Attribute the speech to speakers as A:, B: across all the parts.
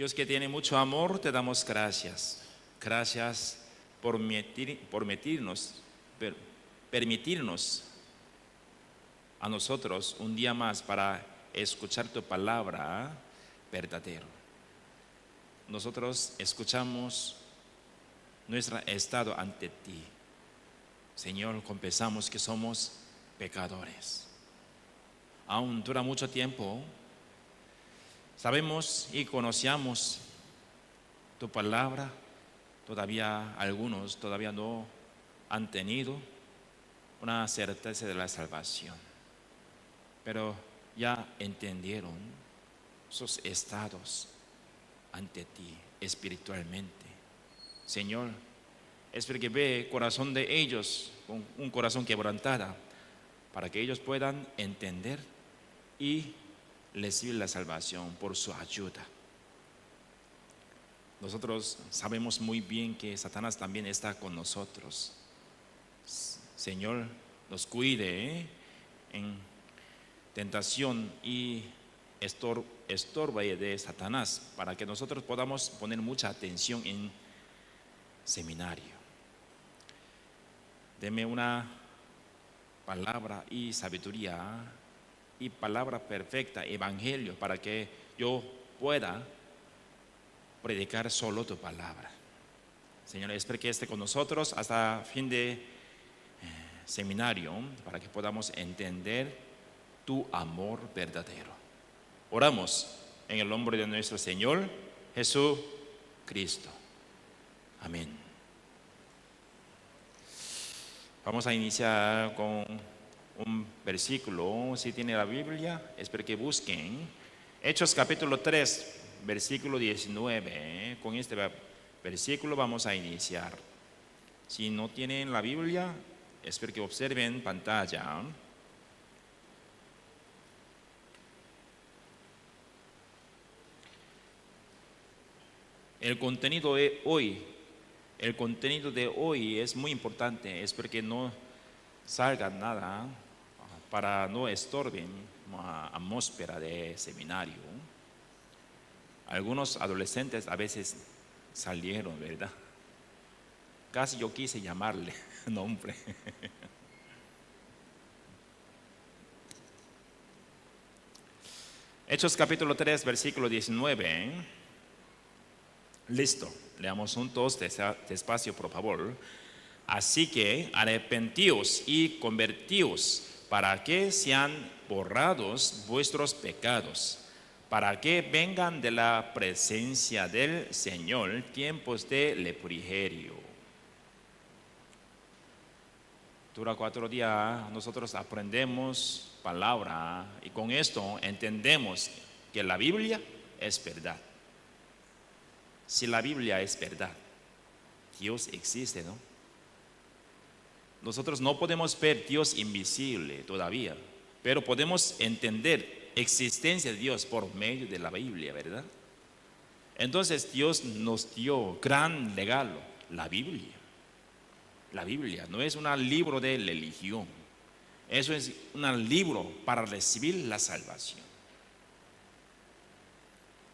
A: Dios que tiene mucho amor, te damos gracias. Gracias por permitirnos a nosotros un día más para escuchar tu palabra verdadero. Nosotros escuchamos nuestro estado ante ti. Señor, confesamos que somos pecadores. Aún dura mucho tiempo. Sabemos y conocemos tu palabra. Todavía algunos todavía no han tenido una certeza de la salvación, pero ya entendieron sus estados ante ti espiritualmente. Señor, espero que ve el corazón de ellos con un corazón quebrantado, para que ellos puedan entender y recibir la salvación por su ayuda. Nosotros sabemos muy bien que Satanás también está con nosotros. Señor, nos cuide en tentación y estorba de Satanás, para que nosotros podamos poner mucha atención en seminario. Deme una palabra y sabiduría y palabra perfecta, evangelio, para que yo pueda predicar solo tu palabra. Señor, espero que esté con nosotros hasta fin de seminario, para que podamos entender tu amor verdadero. Oramos en el nombre de nuestro Señor Jesucristo. Amén. Vamos a iniciar con un versículo. Si tiene la Biblia, espero que busquen Hechos capítulo 3, versículo 19. Con este versículo vamos a iniciar. Si no tienen la Biblia, espero que observen pantalla. El contenido de hoy es muy importante. Espero que no salga nada para no estorben la atmósfera de seminario. Algunos adolescentes a veces salieron, ¿verdad? Casi yo quise llamarle nombre. Hechos capítulo 3, versículo 19. Listo, leamos juntos despacio, por favor. Así que arrepentíos y convertíos, para que sean borrados vuestros pecados, para que vengan de la presencia del Señor tiempos de refrigerio. Dura 4 días, nosotros aprendemos palabra y con esto entendemos que la Biblia es verdad. Si la Biblia es verdad, Dios existe, ¿no? Nosotros no podemos ver Dios invisible todavía, pero podemos entender existencia de Dios por medio de la Biblia, ¿verdad? Entonces Dios nos dio gran regalo, la Biblia. La Biblia no es un libro de religión, eso es un libro para recibir la salvación.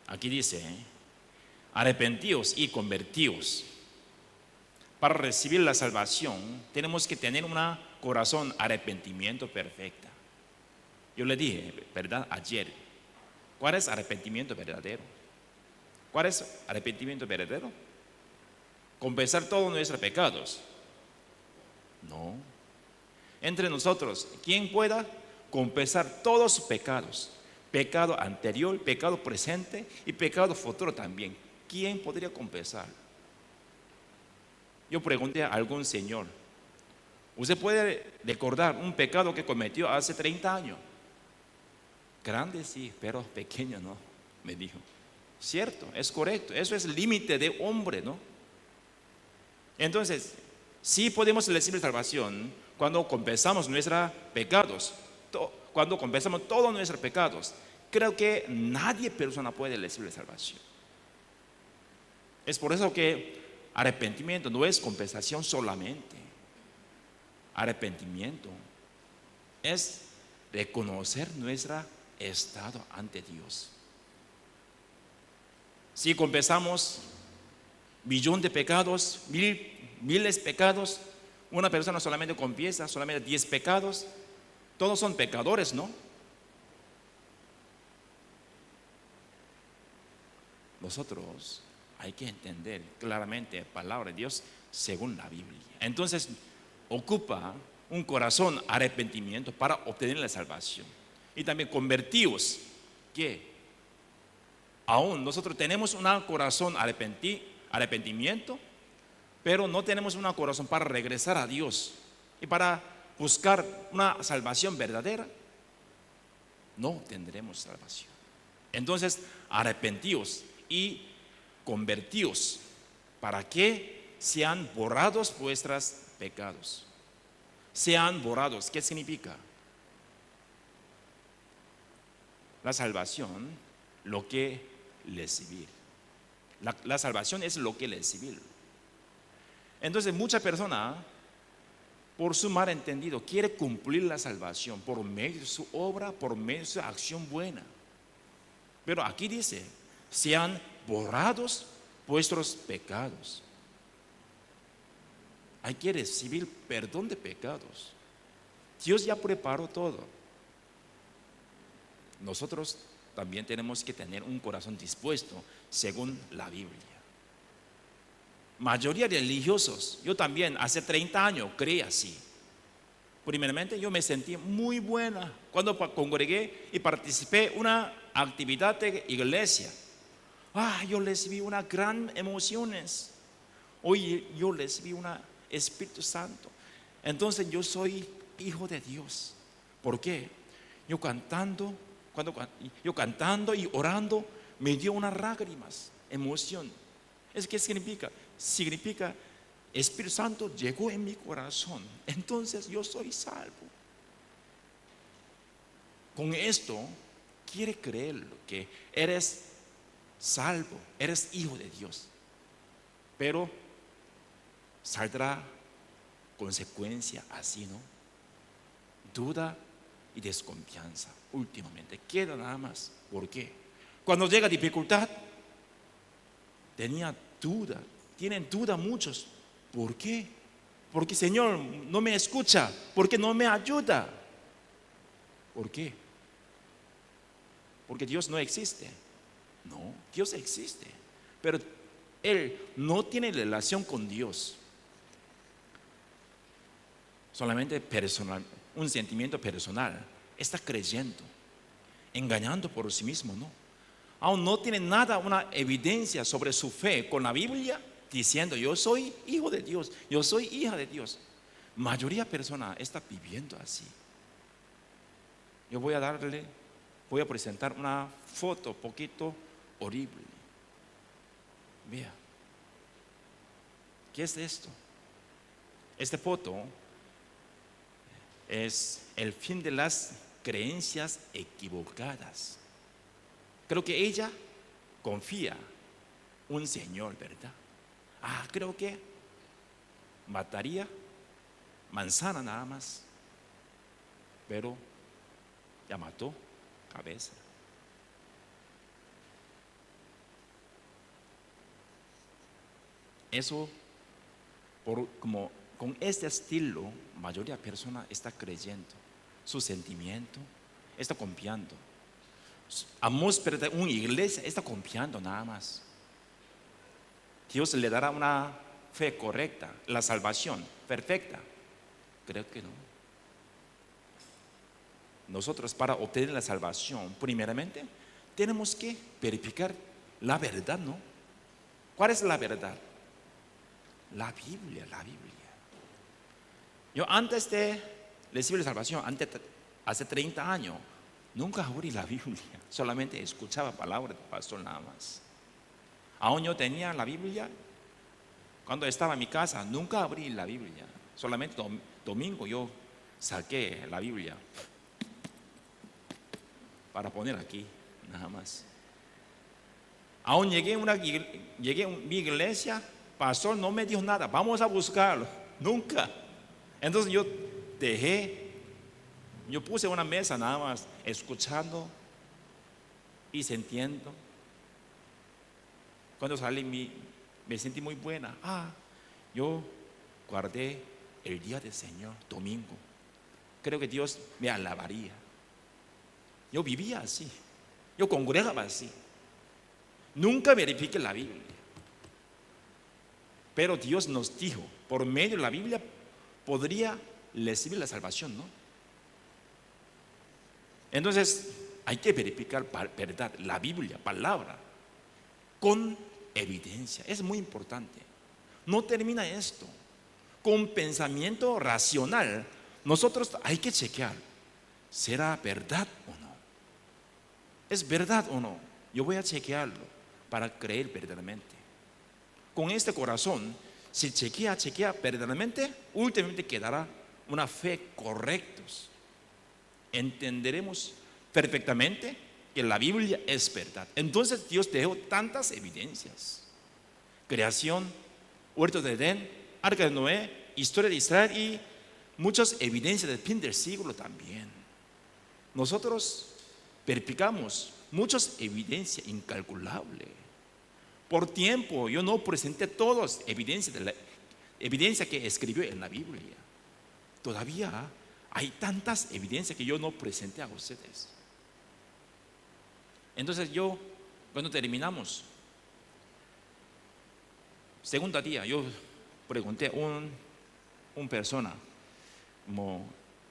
A: Aquí dice, arrepentíos y convertíos. Para recibir la salvación tenemos que tener un corazón arrepentimiento perfecta. Yo le dije, ¿verdad? Ayer, ¿cuál es arrepentimiento verdadero? ¿Cuál es arrepentimiento verdadero? ¿Confesar todos nuestros pecados? No. Entre nosotros, ¿quién pueda confesar todos sus pecados? Pecado anterior, pecado presente y pecado futuro también. ¿Quién podría confesar? Yo pregunté a algún señor, ¿usted puede recordar un pecado que cometió hace 30 años? Grande sí, pero pequeño no, me dijo. Cierto, es correcto, eso es el límite de hombre, ¿no? Entonces, sí podemos recibir salvación cuando confesamos nuestros pecados, cuando confesamos todos nuestros pecados. Creo que nadie persona puede recibir salvación. Es por eso que arrepentimiento no es compensación solamente. Arrepentimiento es reconocer nuestro estado ante Dios. Si confesamos millón de pecados, miles de pecados, una persona solamente confiesa solamente 10 pecados, todos son pecadores, ¿no? Nosotros hay que entender claramente la palabra de Dios según la Biblia. Entonces, ocupa un corazón arrepentimiento para obtener la salvación. Y también convertidos, que aún nosotros tenemos un corazón arrepentimiento, pero no tenemos un corazón para regresar a Dios y para buscar una salvación verdadera, no tendremos salvación. Entonces, arrepentidos y convertidos para que sean borrados vuestros pecados. Sean borrados. ¿Qué significa? La salvación, lo que recibir. La salvación es lo que recibir. Entonces, mucha persona, por su malentendido, quiere cumplir la salvación por medio de su obra, por medio de su acción buena. Pero aquí dice, sean borrados vuestros pecados. Hay que recibir perdón de pecados. Dios ya preparó todo. Nosotros también tenemos que tener un corazón dispuesto según la Biblia. Mayoría de religiosos, yo también hace 30 años creía así. Primeramente yo me sentí muy buena cuando congregué y participé en una actividad de iglesia. Yo recibí unas gran emociones. Hoy yo recibí un Espíritu Santo. Entonces yo soy hijo de Dios. ¿Por qué? Yo cantando y orando me dio unas lágrimas, emoción. ¿Qué significa? Significa Espíritu Santo llegó en mi corazón. Entonces yo soy salvo. Con esto quiere creerlo, que eres salvo, eres hijo de Dios. Pero saldrá consecuencia así, ¿no? Duda y desconfianza. Últimamente queda nada más. ¿Por qué? Cuando llega dificultad, tienen duda muchos. ¿Por qué? Porque Señor no me escucha, porque no me ayuda. ¿Por qué? Porque Dios no existe. No, Dios existe, pero Él no tiene relación con Dios. Solamente personal, un sentimiento personal. Está creyendo, engañando por sí mismo, ¿no? Aún no tiene nada, una evidencia sobre su fe con la Biblia, diciendo yo soy hijo de Dios, yo soy hija de Dios. Mayoría de personas está viviendo así. Yo voy a presentar una foto poquito horrible. Vea, ¿qué es esto? Esta foto es el fin de las creencias equivocadas. Creo que ella confía un Señor, ¿verdad? Creo que mataría manzana nada más, pero ya mató cabeza. Eso, como con este estilo, mayoría de personas está creyendo, su sentimiento está confiando, atmósfera de una iglesia está confiando nada más. Dios le dará una fe correcta, la salvación perfecta. Creo que no. Nosotros, para obtener la salvación, primeramente tenemos que verificar la verdad, ¿no? ¿Cuál es la verdad? La Biblia. Yo antes de recibir la salvación, hace 30 años, nunca abrí la Biblia, solamente escuchaba palabras del pastor nada más. Aún yo tenía la Biblia, cuando estaba en mi casa, nunca abrí la Biblia, solamente domingo yo saqué la Biblia para poner aquí, nada más. Aún llegué a mi iglesia, pastor no me dijo nada, vamos a buscarlo, nunca. Entonces yo puse una mesa nada más, escuchando y sintiendo. Cuando salí me sentí muy buena. Yo guardé el día del Señor, domingo. Creo que Dios me alabaría. Yo vivía así, yo congregaba así. Nunca verifiqué la Biblia. Pero Dios nos dijo, por medio de la Biblia podría recibir la salvación, ¿no? Entonces hay que verificar verdad, la Biblia, palabra, con evidencia. Es muy importante. No termina esto. Con pensamiento racional, nosotros hay que chequear, ¿será verdad o no? ¿Es verdad o no? Yo voy a chequearlo para creer verdaderamente. Con este corazón, si chequea verdaderamente, últimamente quedará una fe correcta. Entenderemos perfectamente que la Biblia es verdad. Entonces Dios dejó tantas evidencias: creación, huerto de Edén, arca de Noé, historia de Israel y muchas evidencias del fin del siglo también. Nosotros verificamos muchas evidencias incalculables. Por tiempo yo no presenté todas evidencias de la evidencia que escribió en la Biblia. Todavía hay tantas evidencias que yo no presenté a ustedes. Entonces cuando terminamos, segundo día, yo pregunté a una persona,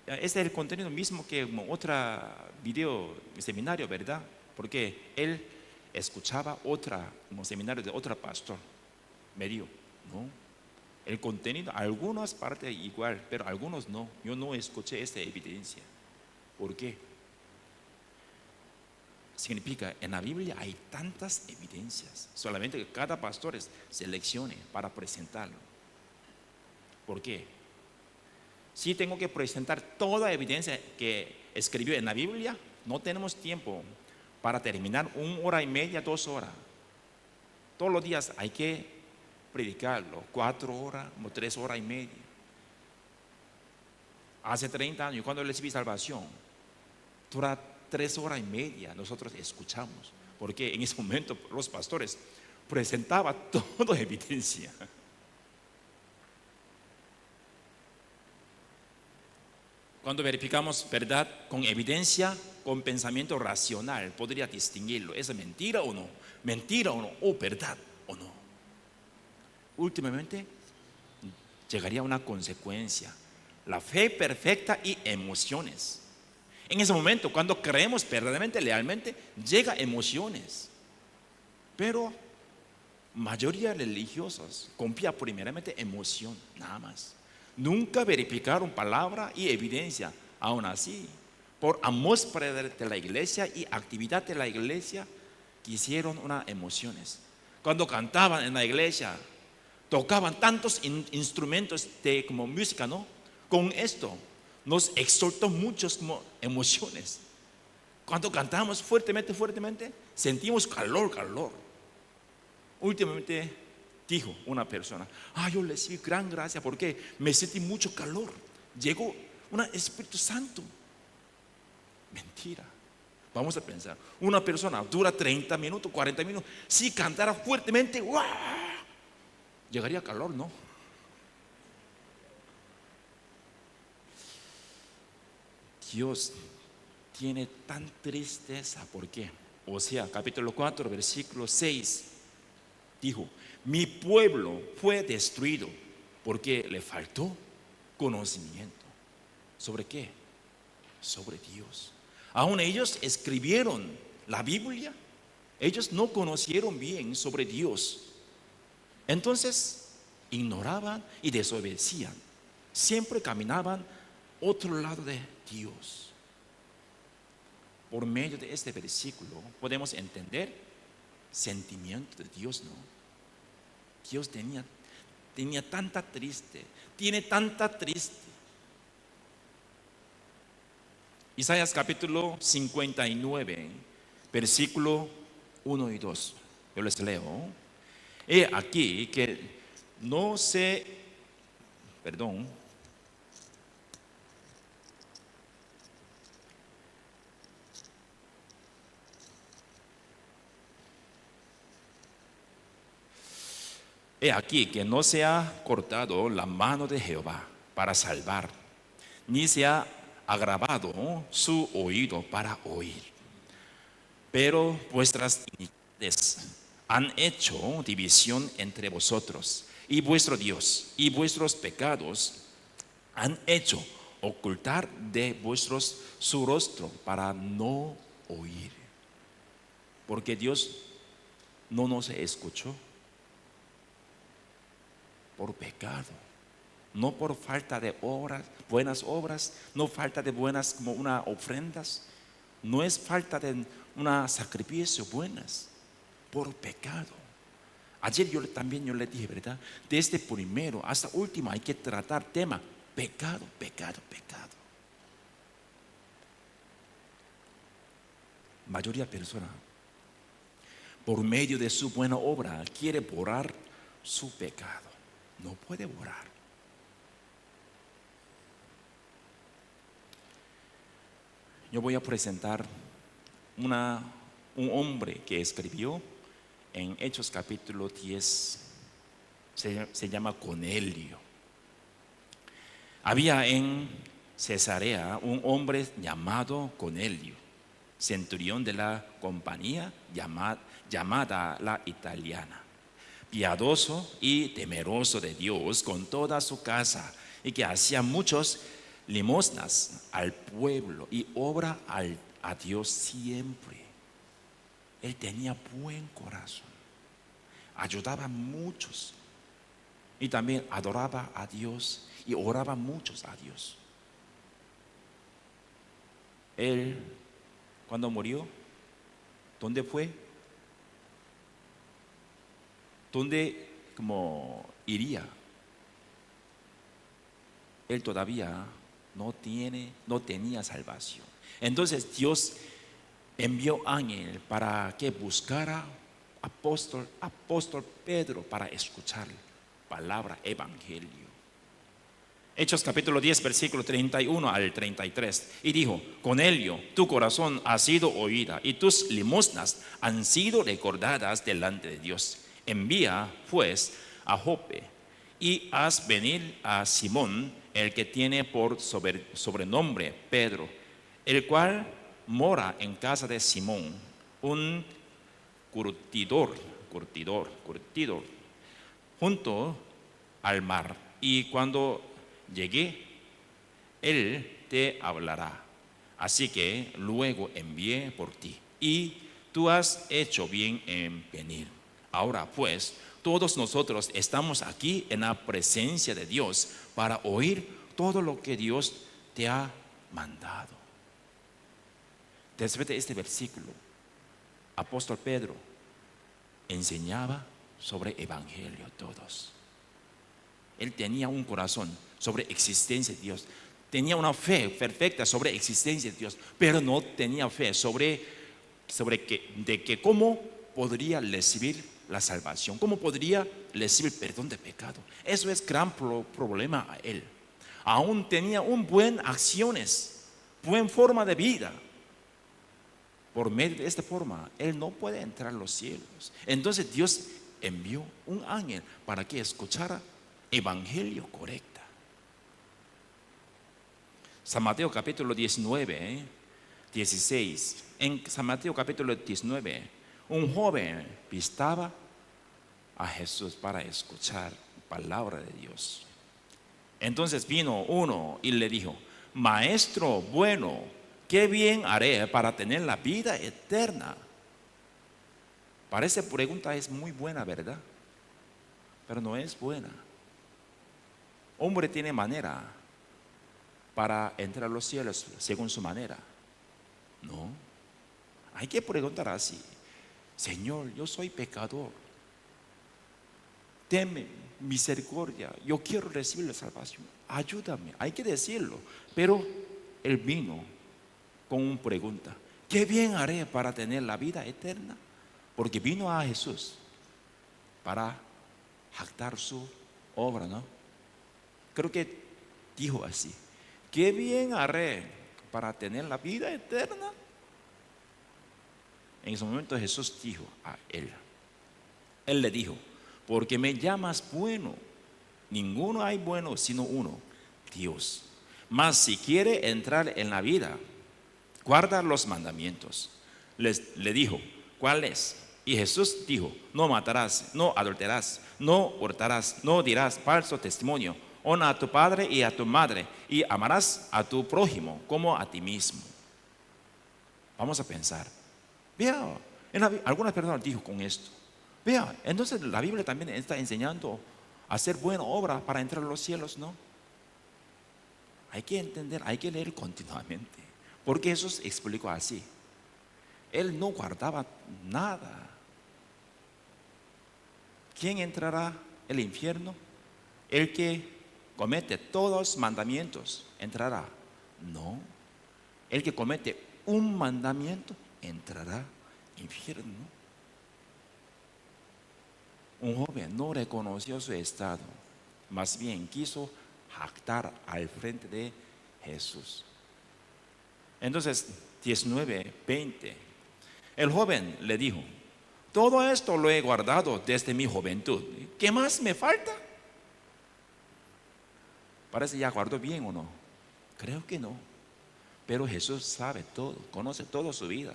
A: este es el contenido mismo que otro video seminario, ¿verdad? Porque él escuchaba un seminario de otro pastor. Me dijo, no, el contenido, algunas partes igual, pero algunos no. Yo no escuché esta evidencia. ¿Por qué? Significa, en la Biblia hay tantas evidencias, solamente que cada pastor seleccione para presentarlo. ¿Por qué? Si tengo que presentar toda evidencia que escribió en la Biblia, no tenemos tiempo para terminar 1 hora y media, 2 horas. Todos los días hay que predicarlo, 4 horas, 3 horas y media. Hace 30 años, cuando recibí salvación, dura 3 horas y media, nosotros escuchamos, porque en ese momento los pastores presentaban toda evidencia. Cuando verificamos verdad con evidencia, con pensamiento racional, podría distinguirlo. ¿Es mentira o no? ¿Mentira o no? ¿O verdad o no? Últimamente llegaría una consecuencia: la fe perfecta y emociones. En ese momento, cuando creemos verdaderamente, lealmente, llega emociones. Pero mayoría de religiosos confía primeramente emoción, nada más. Nunca verificaron palabra y evidencia. Aún así, por atmósfera de la iglesia y actividad de la iglesia, quisieron unas emociones. Cuando cantaban en la iglesia, tocaban tantos instrumentos como música, ¿no? Con esto nos exaltó muchas emociones. Cuando cantamos fuertemente, sentimos calor. Últimamente dijo una persona, yo recibí gran gracia porque me sentí mucho calor. Llegó un Espíritu Santo. Mentira. Vamos a pensar, una persona dura 30 minutos, 40 minutos. Si cantara fuertemente, ¡guau!, llegaría calor, ¿no? Dios tiene tan tristeza. ¿Por qué? Osea capítulo 4 versículo 6 dijo: mi pueblo fue destruido porque le faltó conocimiento. ¿Sobre qué? Sobre Dios. Aún ellos escribieron la Biblia, ellos no conocieron bien sobre Dios. Entonces ignoraban y desobedecían. Siempre caminaban otro lado de Dios. Por medio de este versículo podemos entender sentimiento de Dios, ¿no? Dios tiene tanta triste. Isaías capítulo 59, versículo 1 y 2. Yo les leo. He aquí que no se, perdón, He aquí que no se ha cortado la mano de Jehová para salvar, ni se ha agravado su oído para oír. Pero vuestras iniquidades han hecho división entre vosotros y vuestro Dios, y vuestros pecados han hecho ocultar de vuestros su rostro para no oír. Porque Dios no nos escuchó por pecado, no por falta de obras, buenas obras, no falta de buenas como unas ofrendas, no es falta de un sacrificio buenas, por pecado. Ayer también yo le dije, ¿verdad? Desde primero hasta último hay que tratar tema pecado, pecado, pecado. Mayoría de personas, por medio de su buena obra, quiere borrar su pecado. No puede borrar. Yo voy a presentar un hombre que escribió en Hechos capítulo 10, se llama Cornelio. Había en Cesarea un hombre llamado Cornelio, centurión de la compañía llamada la italiana, piadoso y temeroso de Dios con toda su casa, y que hacía muchos limosnas al pueblo y obra a Dios siempre. Él tenía buen corazón, ayudaba a muchos y también adoraba a Dios y oraba muchos a Dios. Él, cuando murió, ¿dónde fue? ¿Dónde iría? Él todavía no tenía salvación. Entonces Dios envió ángel para que buscara apóstol Pedro para escuchar palabra evangelio. Hechos capítulo 10 versículo 31 al 33. Y dijo: Cornelio, tu corazón ha sido oída y tus limosnas han sido recordadas delante de Dios. Envía pues a Jope y haz venir a Simón, el que tiene por sobrenombre Pedro, el cual mora en casa de Simón, un curtidor, junto al mar. Y cuando llegue, él te hablará. Así que luego envié por ti, y tú has hecho bien en venir. Ahora pues, todos nosotros estamos aquí en la presencia de Dios para oír todo lo que Dios te ha mandado. Después de este versículo, apóstol Pedro enseñaba sobre evangelio a todos. Él tenía un corazón sobre existencia de Dios, tenía una fe perfecta sobre existencia de Dios, pero no tenía fe sobre cómo podría recibir la salvación, cómo podría recibir perdón de pecado. Eso es gran problema a él. Aún tenía un buen acciones, buena forma de vida. Por medio de esta forma, él no puede entrar a los cielos. Entonces Dios envió un ángel para que escuchara evangelio correcta. San Mateo capítulo 19, 16. En San Mateo capítulo 19, un joven visitaba a Jesús para escuchar palabra de Dios. Entonces vino uno y le dijo: Maestro bueno, ¿qué bien haré para tener la vida eterna? Parece pregunta es muy buena, ¿verdad? Pero no es buena. Hombre tiene manera para entrar a los cielos según su manera. No. Hay que preguntar así: Señor, yo soy pecador, tenme misericordia, yo quiero recibir la salvación, ayúdame. Hay que decirlo. Pero él vino con una pregunta: ¿qué bien haré para tener la vida eterna? Porque vino a Jesús para jactar su obra, ¿no? Creo que dijo así: ¿qué bien haré para tener la vida eterna? En ese momento Jesús dijo a él le dijo: porque me llamas bueno. Ninguno hay bueno sino uno, Dios. Mas si quiere entrar en la vida, guarda los mandamientos. Le dijo, ¿cuál es? Y Jesús dijo, no matarás, no adulterarás, no hurtarás, no dirás falso testimonio, honra a tu padre y a tu madre, y amarás a tu prójimo como a ti mismo. Vamos a pensar. Vea, algunas personas dijo con esto. Vea, entonces la Biblia también está enseñando a hacer buena obra para entrar a los cielos, ¿no? Hay que entender, hay que leer continuamente. Porque Jesús explicó así. Él no guardaba nada. ¿Quién entrará al infierno? El que comete todos los mandamientos entrará. No. El que comete un mandamiento entrará al infierno. Un joven no reconoció su estado, más bien quiso jactar al frente de Jesús. Entonces, 19, 20. El joven le dijo, todo esto lo he guardado desde mi juventud. ¿Qué más me falta? Parece ya guardó bien o no. Creo que no. Pero Jesús sabe todo, conoce toda su vida.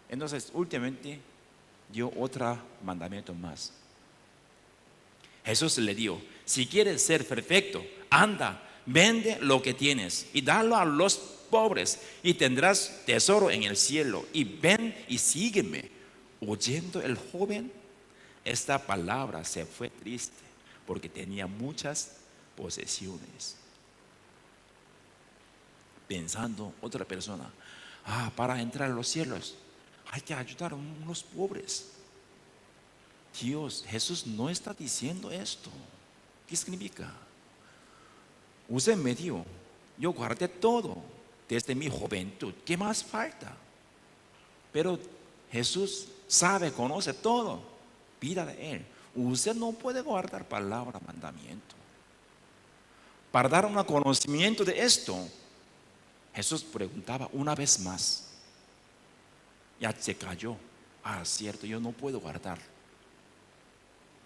A: Entonces, últimamente dio otro mandamiento más. Jesús le dijo, si quieres ser perfecto, anda, vende lo que tienes y dalo a los pobres y tendrás tesoro en el cielo. Y ven y sígueme. Oyendo el joven esta palabra se fue triste porque tenía muchas posesiones. Pensando otra persona, para entrar a los cielos hay que ayudar a los pobres. Jesús no está diciendo esto. ¿Qué significa? Usted me dijo, yo guardé todo desde mi juventud. ¿Qué más falta? Pero Jesús sabe, conoce todo. Vida de Él. Usted no puede guardar palabra, mandamiento. Para dar un conocimiento de esto, Jesús preguntaba una vez más. Ya se cayó. Cierto, yo no puedo guardar.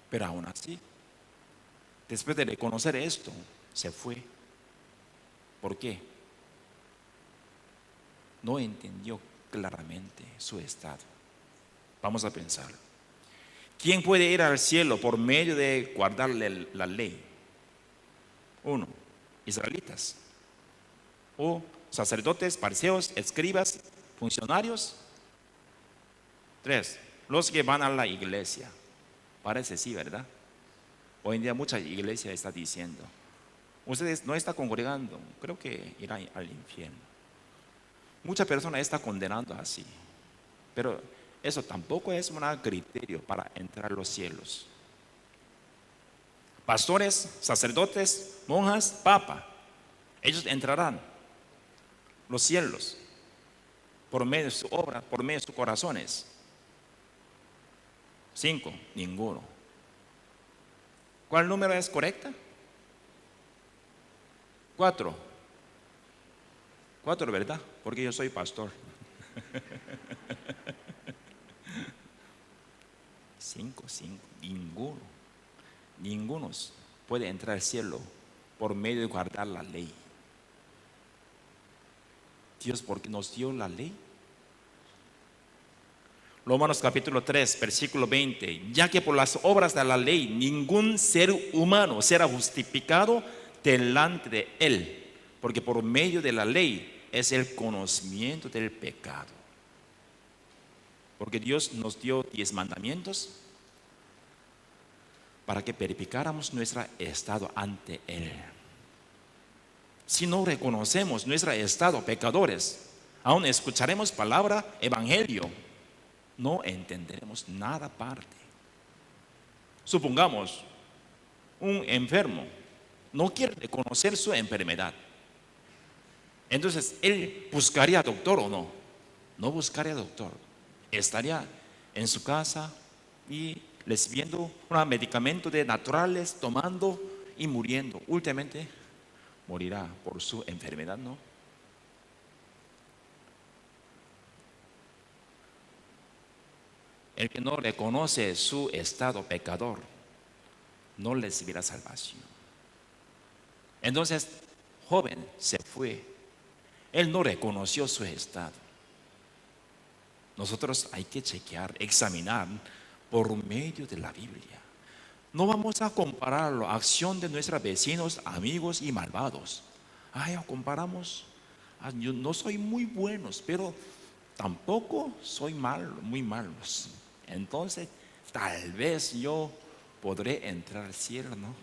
A: Pero aún así, después de reconocer esto, se fue. ¿Por qué? No entendió claramente su estado. Vamos a pensar. ¿Quién puede ir al cielo por medio de guardarle la ley? 1. Israelitas. O sacerdotes, fariseos, escribas, funcionarios. 3. Los que van a la iglesia. Parece sí, ¿verdad? Hoy en día mucha iglesia está diciendo, ustedes no están congregando, creo que irán al infierno. Muchas personas están condenando así, pero eso tampoco es un criterio para entrar a los cielos. Pastores, sacerdotes, monjas, papa, ellos entrarán los cielos por medio de su obra, por medio de sus corazones. 5, ninguno. ¿Cuál número es correcta? 4, ¿verdad? Porque yo soy pastor. 5, ninguno puede entrar al cielo por medio de guardar la ley. Dios, porque nos dio la ley. Romanos capítulo 3, versículo 20. Ya que por las obras de la ley ningún ser humano será justificado delante de Él, porque por medio de la ley es el conocimiento del pecado. Porque Dios nos dio 10 mandamientos para que verificáramos nuestro estado ante Él. Si no reconocemos nuestro estado pecadores, aún escucharemos palabra, evangelio, no entenderemos nada parte. Supongamos un enfermo no quiere reconocer su enfermedad. Entonces, ¿él buscaría doctor o no? No buscaría doctor. Estaría en su casa y recibiendo un medicamento de naturales, tomando y muriendo. Últimamente morirá por su enfermedad, ¿no? El que no reconoce su estado pecador no recibirá salvación. Entonces, joven se fue. Él no reconoció su estado. Nosotros hay que chequear, examinar por medio de la Biblia. No vamos a comparar la acción de nuestros vecinos, amigos y malvados. Ay, comparamos. Yo no soy muy buenos, pero tampoco soy malo, muy malos. Entonces, tal vez yo podré entrar al cielo, ¿no?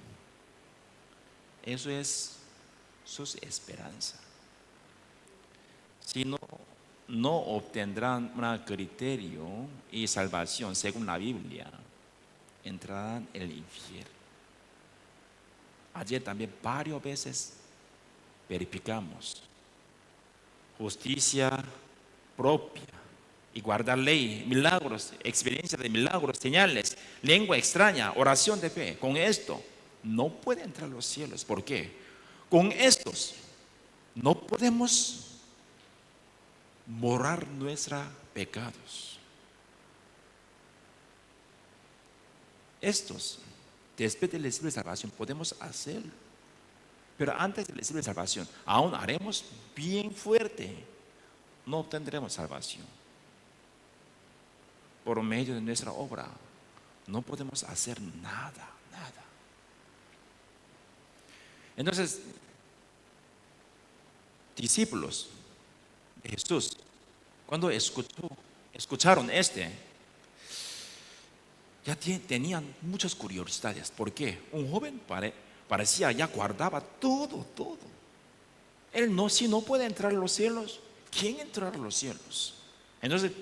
A: Eso es su esperanza. Si no, no obtendrán un criterio y salvación según la Biblia, entrarán en el infierno. Ayer también varias veces verificamos justicia propia y guardar ley, milagros, experiencia de milagros, señales, lengua extraña, oración de fe. Con esto no puede entrar a los cielos. ¿Por qué? Con estos no podemos borrar nuestros pecados. Estos, después del recibir salvación, podemos hacerlo. Pero antes del recibir salvación, aún haremos bien fuerte, no obtendremos salvación. Por medio de nuestra obra, no podemos hacer nada. Entonces, discípulos de Jesús, cuando escucharon ya tenían muchas curiosidades. ¿Por qué? Un joven parecía ya guardaba todo. Él no, si no puede entrar a los cielos, ¿quién entrará a los cielos? Entonces,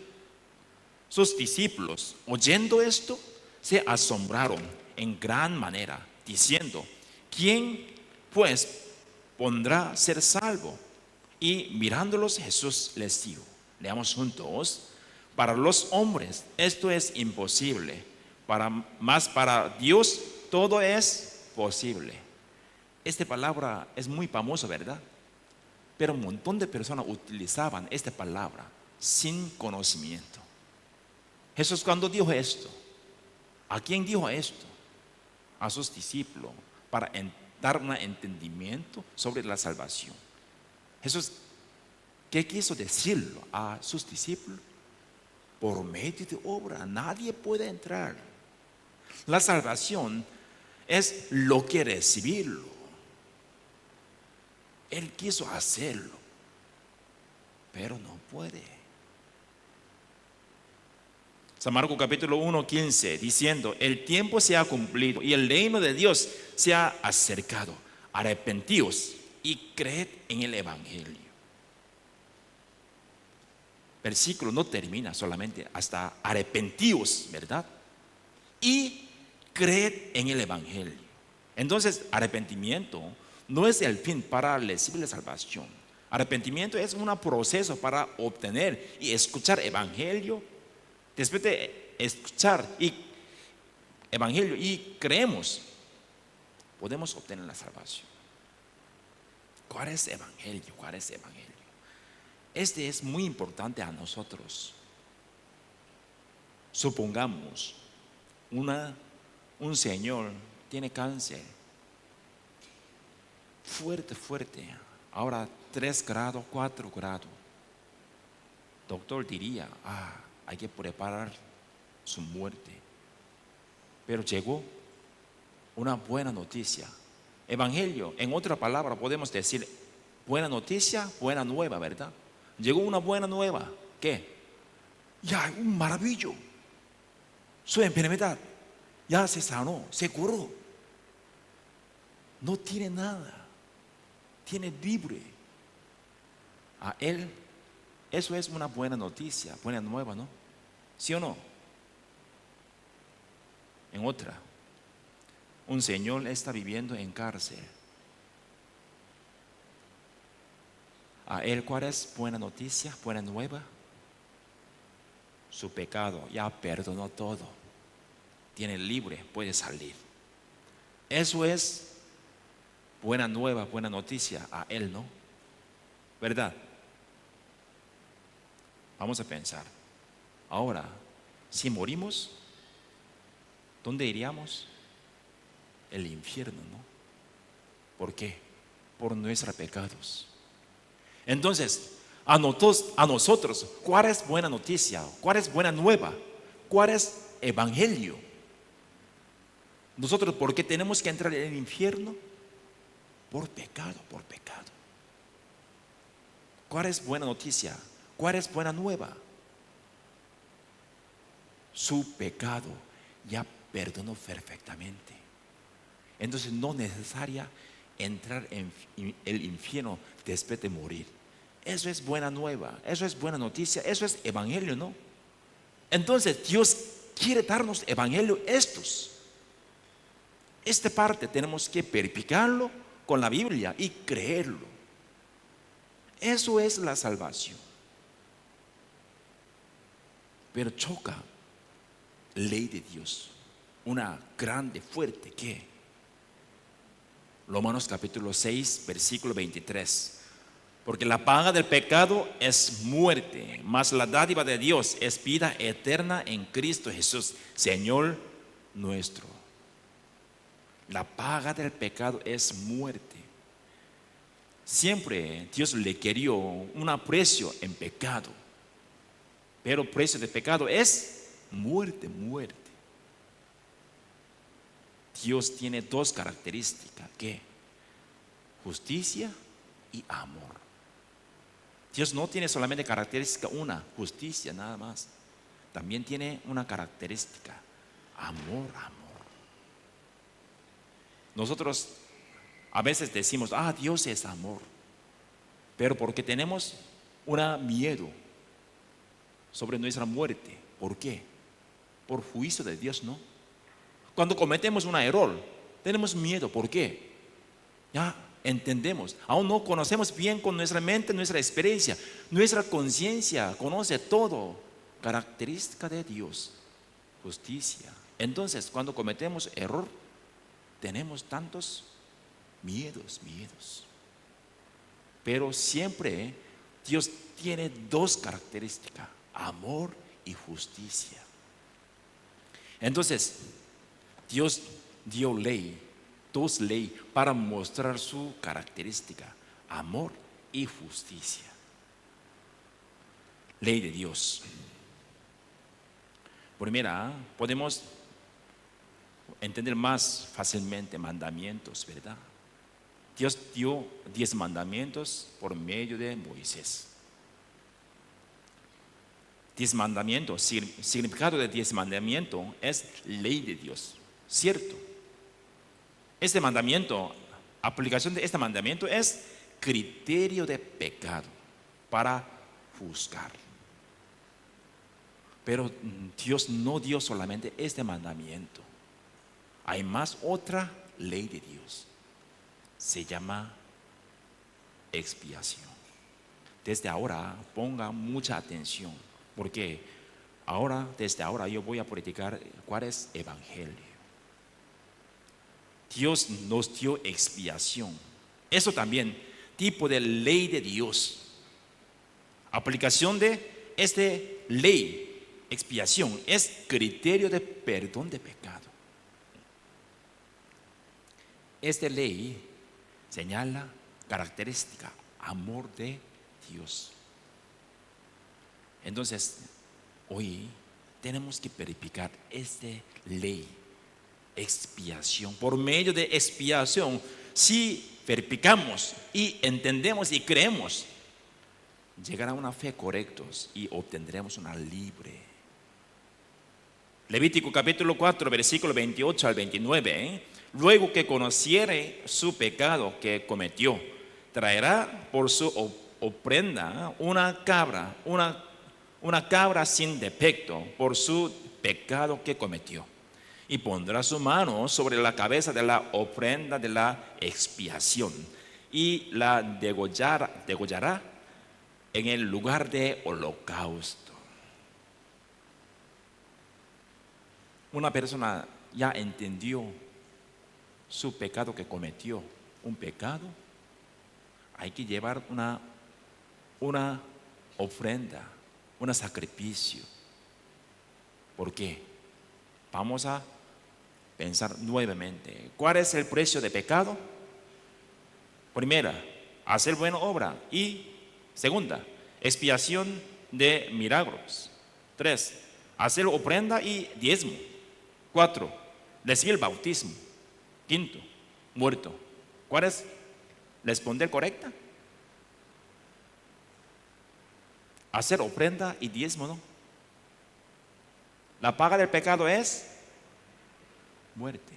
A: sus discípulos, oyendo esto, se asombraron en gran manera, diciendo: ¿quién pues podrá ser salvo? Y mirándolos, Jesús les dijo, leamos juntos: para los hombres esto es imposible, mas para Dios todo es posible. Esta palabra es muy famosa, ¿verdad? Pero un montón de personas utilizaban esta palabra sin conocimiento. Jesús, cuando dijo esto, ¿a quién dijo esto? A sus discípulos, para dar un entendimiento sobre la salvación. Jesús, ¿qué quiso decirlo a sus discípulos? Por medio de obra nadie puede entrar. La salvación es lo que recibirlo. Él quiso hacerlo, pero no puede. San Marcos capítulo 1:15, diciendo: el tiempo se ha cumplido y el reino de Dios se ha acercado. Arrepentíos y creed en el Evangelio. Versículo no termina solamente hasta arrepentíos, ¿verdad? Y creed en el Evangelio. Entonces, arrepentimiento no es el fin para recibir la salvación. Arrepentimiento es un proceso para obtener y escuchar Evangelio. Después de escuchar Evangelio y creemos, podemos obtener la salvación. ¿Cuál es Evangelio? ¿Cuál es Evangelio? Este es muy importante a nosotros. Supongamos un señor tiene cáncer fuerte, ahora 3 grados, 4 grados. Doctor diría: hay que preparar su muerte. Pero llegó una buena noticia. Evangelio, en otra palabra podemos decir buena noticia, buena nueva, ¿verdad? Llegó una buena nueva. ¿Qué? Ya, un maravillo. Su enfermedad ya se sanó, se curó. No tiene nada, tiene libre. A él, eso es una buena noticia, buena nueva, ¿no? ¿Sí o no? En otra, un señor está viviendo en cárcel. A él, ¿cuál es buena noticia, buena nueva? Su pecado ya perdonó todo, tiene libre, puede salir. Eso es buena nueva, buena noticia. A él no, ¿verdad? Vamos a pensar. Ahora, Si morimos, ¿dónde iríamos? El infierno, ¿no? ¿Por qué? Por nuestros pecados. Entonces, a nosotros, ¿cuál es buena noticia? ¿Cuál es buena nueva? ¿Cuál es evangelio? Nosotros, ¿por qué tenemos que entrar en el infierno? Por pecado, por pecado. ¿Cuál es buena noticia? ¿Cuál es buena nueva? Su pecado ya perdonó perfectamente. Entonces no es necesaria entrar en el infierno después de morir. Eso es buena nueva, eso es buena noticia, eso es evangelio, ¿no? Entonces Dios quiere darnos evangelio esta parte tenemos que verificarlo con la Biblia y creerlo. Eso es la salvación. Pero choca ley de Dios, una grande, fuerte que Romanos capítulo 6, versículo 23. Porque la paga del pecado es muerte, mas la dádiva de Dios es vida eterna en Cristo Jesús, Señor nuestro. La paga del pecado es muerte. Siempre Dios le quería un aprecio en pecado, pero el precio del pecado es muerte, muerte. Dios tiene dos características, ¿qué? Justicia y amor. Dios no tiene solamente característica una, justicia nada más. También tiene una característica, amor, amor. Nosotros a veces decimos, Dios es amor, pero porque tenemos un miedo sobre nuestra muerte. ¿Por qué? Por juicio de Dios, ¿no? Cuando cometemos un error, tenemos miedo. ¿Por qué? Ya entendemos, aún no conocemos bien con nuestra mente, nuestra experiencia, nuestra conciencia conoce todo, característica de Dios, justicia. Entonces, cuando cometemos error, tenemos tantos miedos. Pero siempre Dios tiene dos características, amor y justicia. Entonces, Dios dio dos leyes para mostrar su característica, amor y justicia. Ley de Dios. Primera, podemos entender más fácilmente mandamientos, ¿verdad? Dios dio 10 mandamientos por medio de Moisés. 10 mandamientos, significado de 10 mandamientos es ley de Dios, ¿cierto? Este mandamiento, aplicación de este mandamiento es criterio de pecado para juzgar. Pero Dios no dio solamente este mandamiento. Hay más otra ley de Dios. Se llama expiación. Desde ahora ponga mucha atención, porque desde ahora yo voy a predicar cuál es evangelio. Dios nos dio expiación. Eso también, tipo de ley de Dios. Aplicación de esta ley, expiación, es criterio de perdón de pecado. Esta ley señala característica, amor de Dios. Entonces, hoy tenemos que verificar esta ley, expiación. Por medio de expiación, si verificamos y entendemos y creemos, llegará una fe correcta y obtendremos una libre. Levítico capítulo 4, versículo 28 al 29. Luego que conociere su pecado que cometió, traerá por su ofrenda una cabra sin defecto por su pecado que cometió. Y pondrá su mano sobre la cabeza de la ofrenda de la expiación y la degollará en el lugar de holocausto. Una persona ya entendió su pecado que cometió, un pecado, hay que llevar una ofrenda, un sacrificio. ¿Por qué? Vamos a pensar nuevamente. ¿Cuál es el precio de pecado? Primera, hacer buena obra. Y segunda, expiación de milagros. 3, hacer ofrenda y diezmo. 4, recibir el bautismo. 5, muerto. ¿Cuál es responder correcta? Hacer ofrenda y diezmo, ¿no? La paga del pecado es muerte.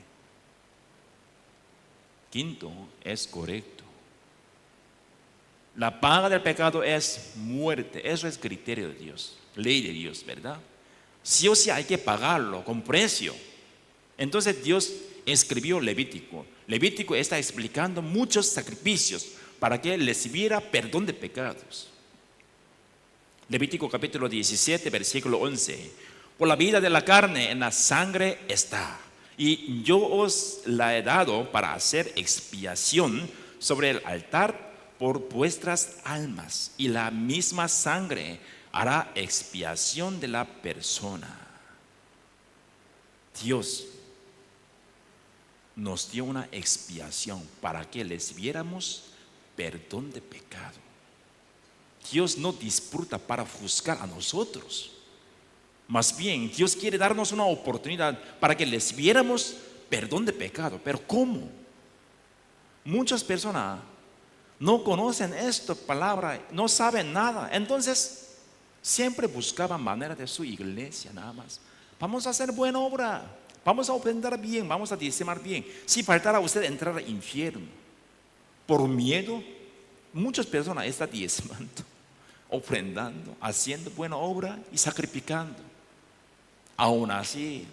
A: 5 es correcto. La paga del pecado es muerte. Eso es criterio de Dios, ley de Dios, ¿verdad? Sí o sí hay que pagarlo con precio. Entonces Dios escribió Levítico. Levítico está explicando muchos sacrificios para que recibiera perdón de pecados. Levítico capítulo 17, versículo 11. Por la vida de la carne en la sangre está, y yo os la he dado para hacer expiación sobre el altar por vuestras almas, y la misma sangre hará expiación de la persona. Dios nos dio una expiación para que recibiéramos perdón de pecado. Dios no disfruta para juzgar a nosotros. Más bien, Dios quiere darnos una oportunidad para que recibiéramos perdón de pecado. Pero ¿cómo? Muchas personas no conocen esta palabra, no saben nada. Entonces, siempre buscaban manera de su iglesia nada más. Vamos a hacer buena obra, vamos a ofrendar bien, vamos a diezmar bien. Si faltara a usted entrar al infierno por miedo, muchas personas están diezmando, ofrendando, haciendo buena obra y sacrificando. Aún así,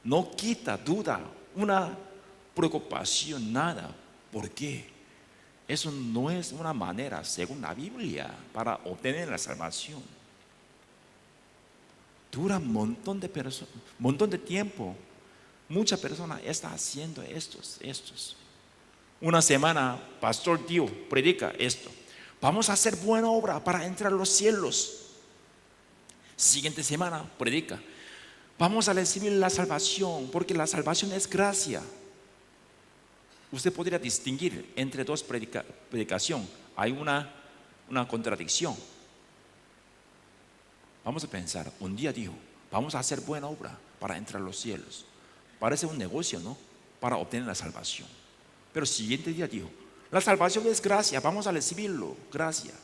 A: no quita duda, una preocupación, nada. ¿Por qué? Eso no es una manera, según la Biblia, para obtener la salvación. Dura un montón de tiempo. Muchas personas están haciendo estos. Una semana, Pastor Dio predica esto. Vamos a hacer buena obra para entrar a los cielos. Siguiente semana, predica. Vamos a recibir la salvación, porque la salvación es gracia. Usted podría distinguir entre dos predicaciones. Hay una contradicción. Vamos a pensar, un día dijo, vamos a hacer buena obra para entrar a los cielos. Parece un negocio, ¿no? Para obtener la salvación. Pero el siguiente día dijo, la salvación es gracia, vamos a recibirlo, gracia.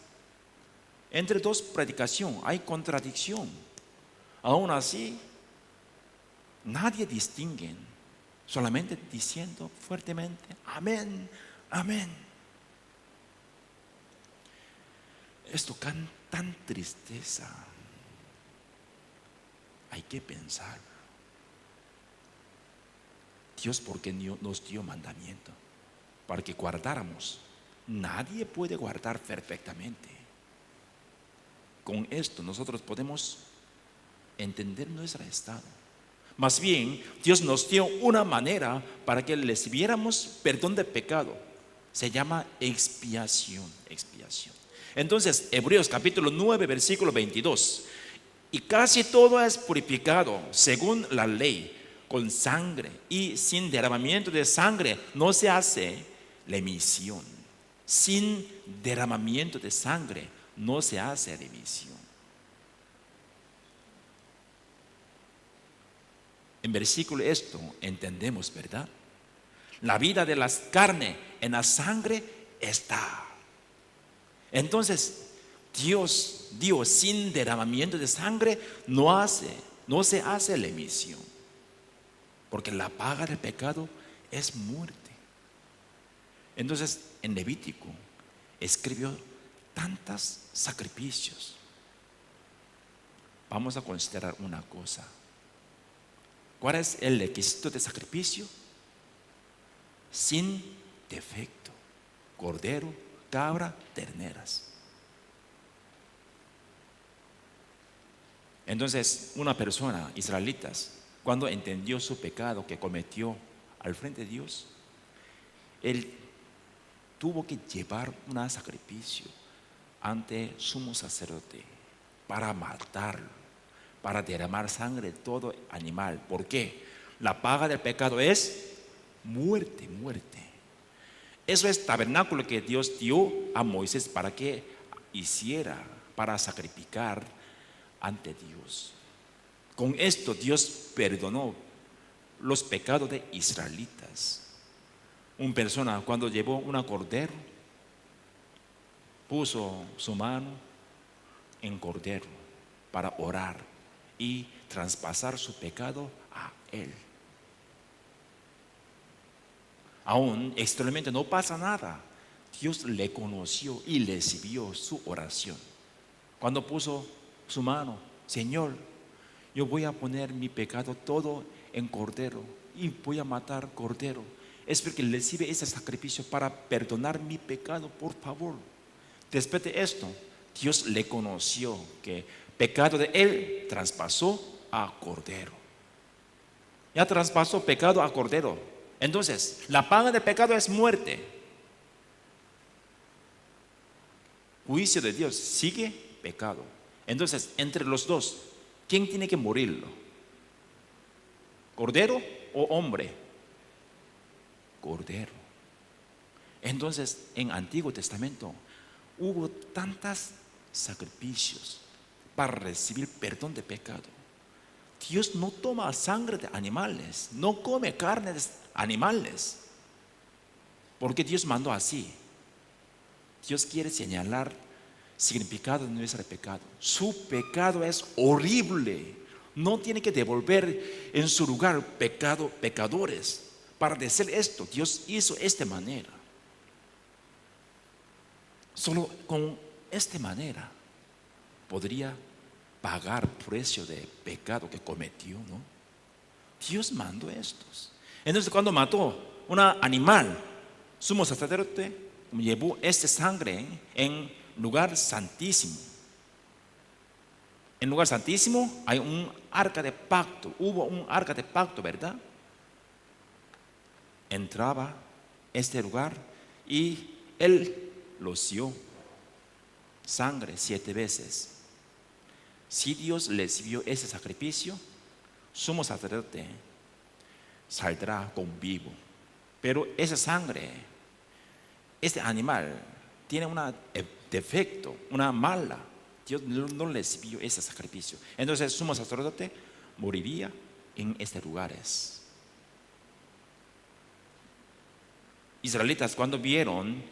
A: Entre dos predicaciones hay contradicción. Aún así, nadie distingue, solamente diciendo fuertemente, amén, amén. Esto can tan tristeza. Hay que pensar. Dios, ¿por qué nos dio mandamiento? Para que guardáramos. Nadie puede guardar perfectamente. Con esto nosotros podemos entender nuestro estado. Más bien, Dios nos dio una manera para que recibiéramos perdón de pecado. Se llama expiación. Entonces, Hebreos capítulo 9, versículo 22. Y casi todo es purificado según la ley, con sangre, y sin derramamiento de sangre no se hace remisión. Sin derramamiento de sangre no se hace remisión. En versículo esto entendemos, ¿verdad? La vida de la carne en la sangre está. Entonces, Dios, sin derramamiento de sangre no se hace remisión. Porque la paga del pecado es muerte. Entonces, en Levítico escribió tantos sacrificios. Vamos a considerar una cosa. ¿Cuál es el requisito de sacrificio? Sin defecto. Cordero, cabra, terneras. Entonces, una persona, israelitas, cuando entendió su pecado que cometió al frente de Dios, él tuvo que llevar un sacrificio ante sumo sacerdote para matarlo, para derramar sangre de todo animal. ¿Por qué? La paga del pecado es muerte, muerte. Eso es tabernáculo que Dios dio a Moisés para que hiciera, para sacrificar ante Dios. Con esto Dios perdonó los pecados de israelitas. Una persona cuando llevó un cordero, puso su mano en cordero para orar y traspasar su pecado a él. Aún exteriormente no pasa nada. Dios le conoció y recibió su oración. Cuando puso su mano, Señor, yo voy a poner mi pecado todo en cordero y voy a matar cordero. Es porque recibe ese sacrificio para perdonar mi pecado, por favor. Después de esto, Dios le conoció que pecado de él traspasó a cordero. Ya traspasó pecado a cordero. Entonces, la paga del pecado es muerte. Juicio de Dios sigue pecado. Entonces, entre los dos, ¿quién tiene que morirlo? ¿Cordero o hombre? Cordero. Entonces, en Antiguo Testamento hubo tantos sacrificios para recibir perdón de pecado. Dios no toma sangre de animales, no come carne de animales, porque Dios mandó así. Dios quiere señalar significado de nuestro pecado. Su pecado es horrible. No tiene que devolver en su lugar pecadores. Para decir esto, Dios hizo esta manera. Solo con esta manera podría pagar precio de pecado que cometió, ¿no? Dios mandó estos. Entonces, cuando mató un animal, sumo sacerdote llevó esta sangre en lugar santísimo. En lugar santísimo hay un arca de pacto. Hubo un arca de pacto, ¿verdad? Entraba este lugar y él roció sangre 7 veces. Si Dios recibió ese sacrificio, sumo sacerdote saldrá con vivo. Pero esa sangre, este animal tiene un defecto, una mala. Dios no recibió ese sacrificio. Entonces el sumo sacerdote moriría en estos lugares. Israelitas, cuando vieron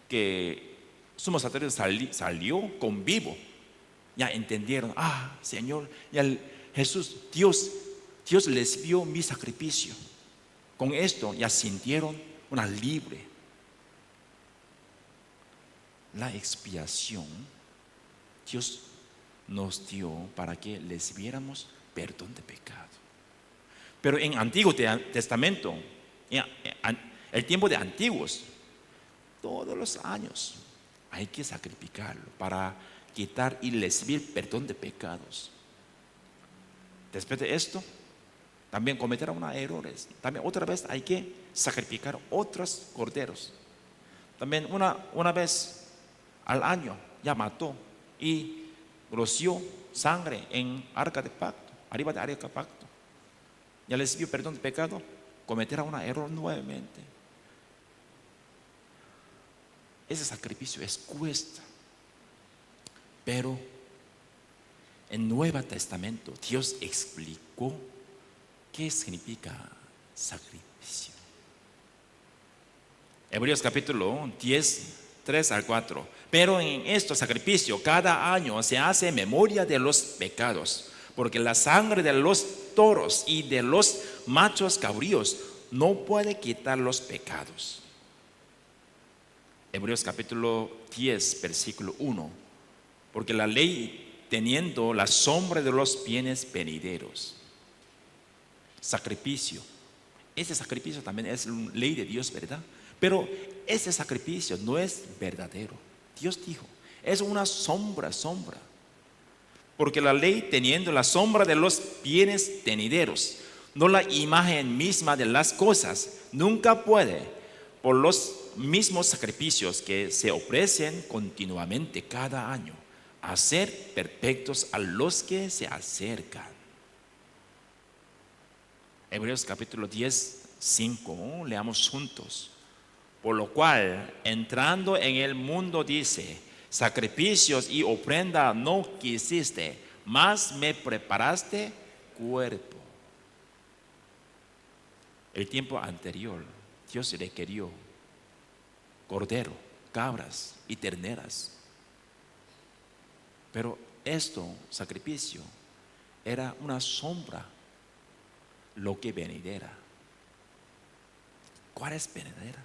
A: que sumo sacerdote salió con vivo, ya entendieron, Señor, ya Jesús, Dios recibió mi sacrificio. Con esto ya sintieron una libre. La expiación Dios nos dio para que recibiéramos perdón de pecado. Pero en Antiguo Testamento, el tiempo de antiguos, todos los años hay que sacrificarlo para quitar y recibir perdón de pecados. Después de esto, también cometerán errores. También otra vez hay que sacrificar otros corderos. También una vez al año ya mató y roció sangre en arca de pacto, arriba de arca de pacto. Ya recibió perdón de pecado, cometerá un error nuevamente. Ese sacrificio es cuesta. Pero en Nuevo Testamento Dios explicó qué significa sacrificio. Hebreos capítulo 10, 3 al 4. Pero en este sacrificio cada año se hace memoria de los pecados, porque la sangre de los toros y de los machos cabríos no puede quitar los pecados. Hebreos capítulo 10, versículo 1. Porque la ley, teniendo la sombra de los bienes venideros. Sacrificio. Ese sacrificio también es ley de Dios, ¿verdad? Pero ese sacrificio no es verdadero. Dios dijo, es una sombra. Porque la ley, teniendo la sombra de los bienes venideros, no la imagen misma de las cosas, nunca puede, por los mismos sacrificios que se ofrecen continuamente cada año, hacer perfectos a los que se acercan. Hebreos capítulo 10, 5, leamos juntos. Por lo cual, entrando en el mundo, dice: sacrificios y ofrenda no quisiste, mas me preparaste cuerpo. El tiempo anterior, Dios requirió cordero, cabras y terneras. Pero sacrificio, era una sombra lo que venidera. ¿Cuál es venidera?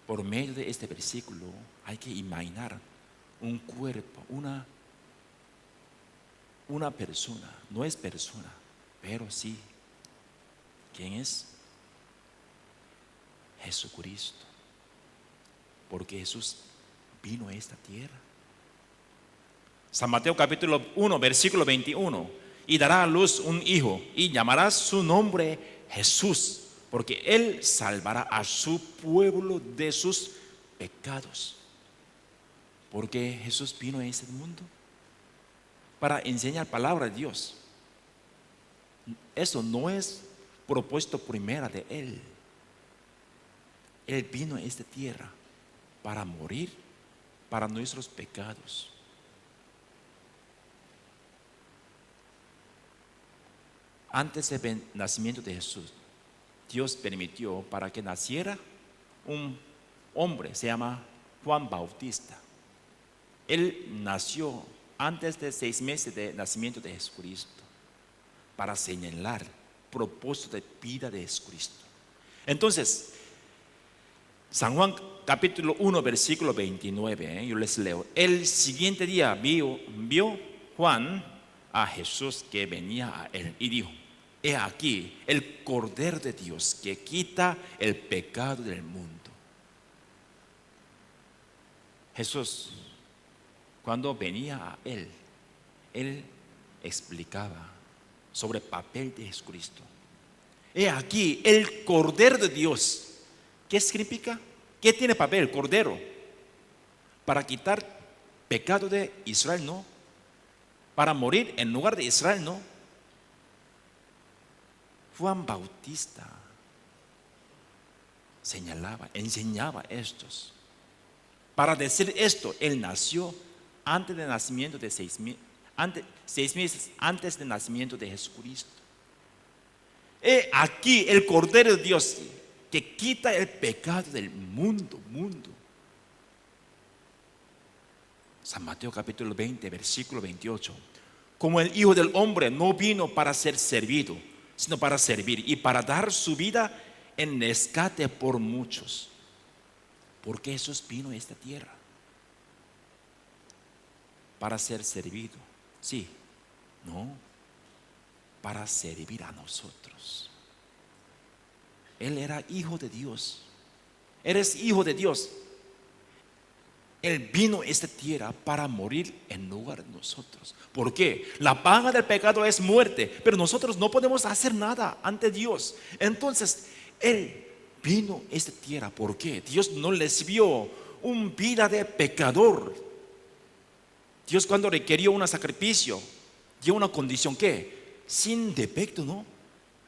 A: Por medio de este versículo hay que imaginar un cuerpo, una persona. No es persona, pero sí. ¿Quién es? Jesucristo. Porque Jesús vino a esta tierra. San Mateo capítulo 1, versículo 21. Y dará a luz un hijo y llamará su nombre Jesús, porque él salvará a su pueblo de sus pecados. Porque Jesús vino a este mundo para enseñar palabra de Dios. Eso no es propuesto primero de él. Él vino a esta tierra para morir para nuestros pecados. Antes del nacimiento de Jesús, Dios permitió para que naciera un hombre, se llama Juan Bautista. Él nació antes de 6 meses de nacimiento de Jesucristo, para señalar el propósito de vida de Jesucristo. Entonces, San Juan capítulo 1, versículo 29, yo les leo. El siguiente día vio Juan a Jesús que venía a él y dijo: he aquí el Cordero de Dios que quita el pecado del mundo. Jesús, cuando venía a él explicaba sobre el papel de Jesucristo. He aquí el Cordero de Dios. ¿Qué significa? ¿Qué tiene papel el Cordero? Para quitar pecado de Israel, no. Para morir en lugar de Israel, no. Juan Bautista enseñaba estos. Para decir esto, él nació antes del nacimiento de 6 meses antes del nacimiento de Jesucristo. He aquí el Cordero de Dios que quita el pecado del mundo. San Mateo capítulo 20, versículo 28. Como el Hijo del Hombre no vino para ser servido, sino para servir y para dar su vida en rescate por muchos. Porque Jesús vino a esta tierra para ser servido. Sí, no, para servir a nosotros. Él era hijo de Dios. Eres hijo de Dios. Él vino a esta tierra para morir en lugar de nosotros. ¿Por qué? La paga del pecado es muerte, pero nosotros no podemos hacer nada ante Dios. Entonces, Él vino a esta tierra. ¿Por qué? Dios no les vio una vida de pecador. Dios, cuando requirió un sacrificio, dio una condición que sin defecto, ¿no?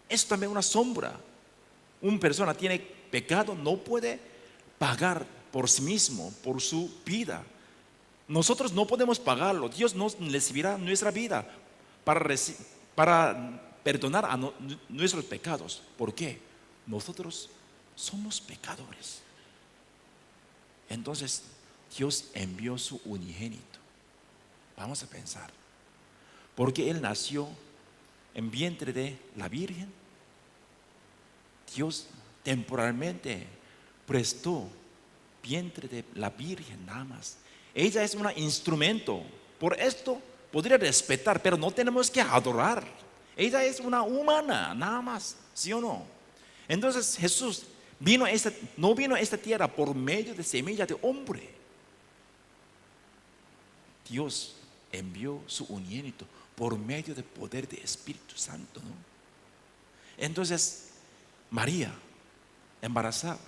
A: Es también una sombra. Una persona tiene pecado, no puede pagar por sí mismo, por su vida. Nosotros no podemos pagarlo. Dios nos recibirá nuestra vida para perdonar a nuestros pecados. ¿Por qué? Nosotros somos pecadores. Entonces Dios envió su unigénito. Vamos a pensar. Porque Él nació en vientre de la Virgen. Dios temporalmente prestó vientre de la Virgen nada más. Ella es un instrumento. Por esto podría respetar, pero no tenemos que adorar. Ella es una humana nada más, ¿sí o no? Entonces Jesús no vino a esta tierra por medio de semilla de hombre. Dios envió su unigénito por medio del poder del Espíritu Santo, ¿no? Entonces María, embarazada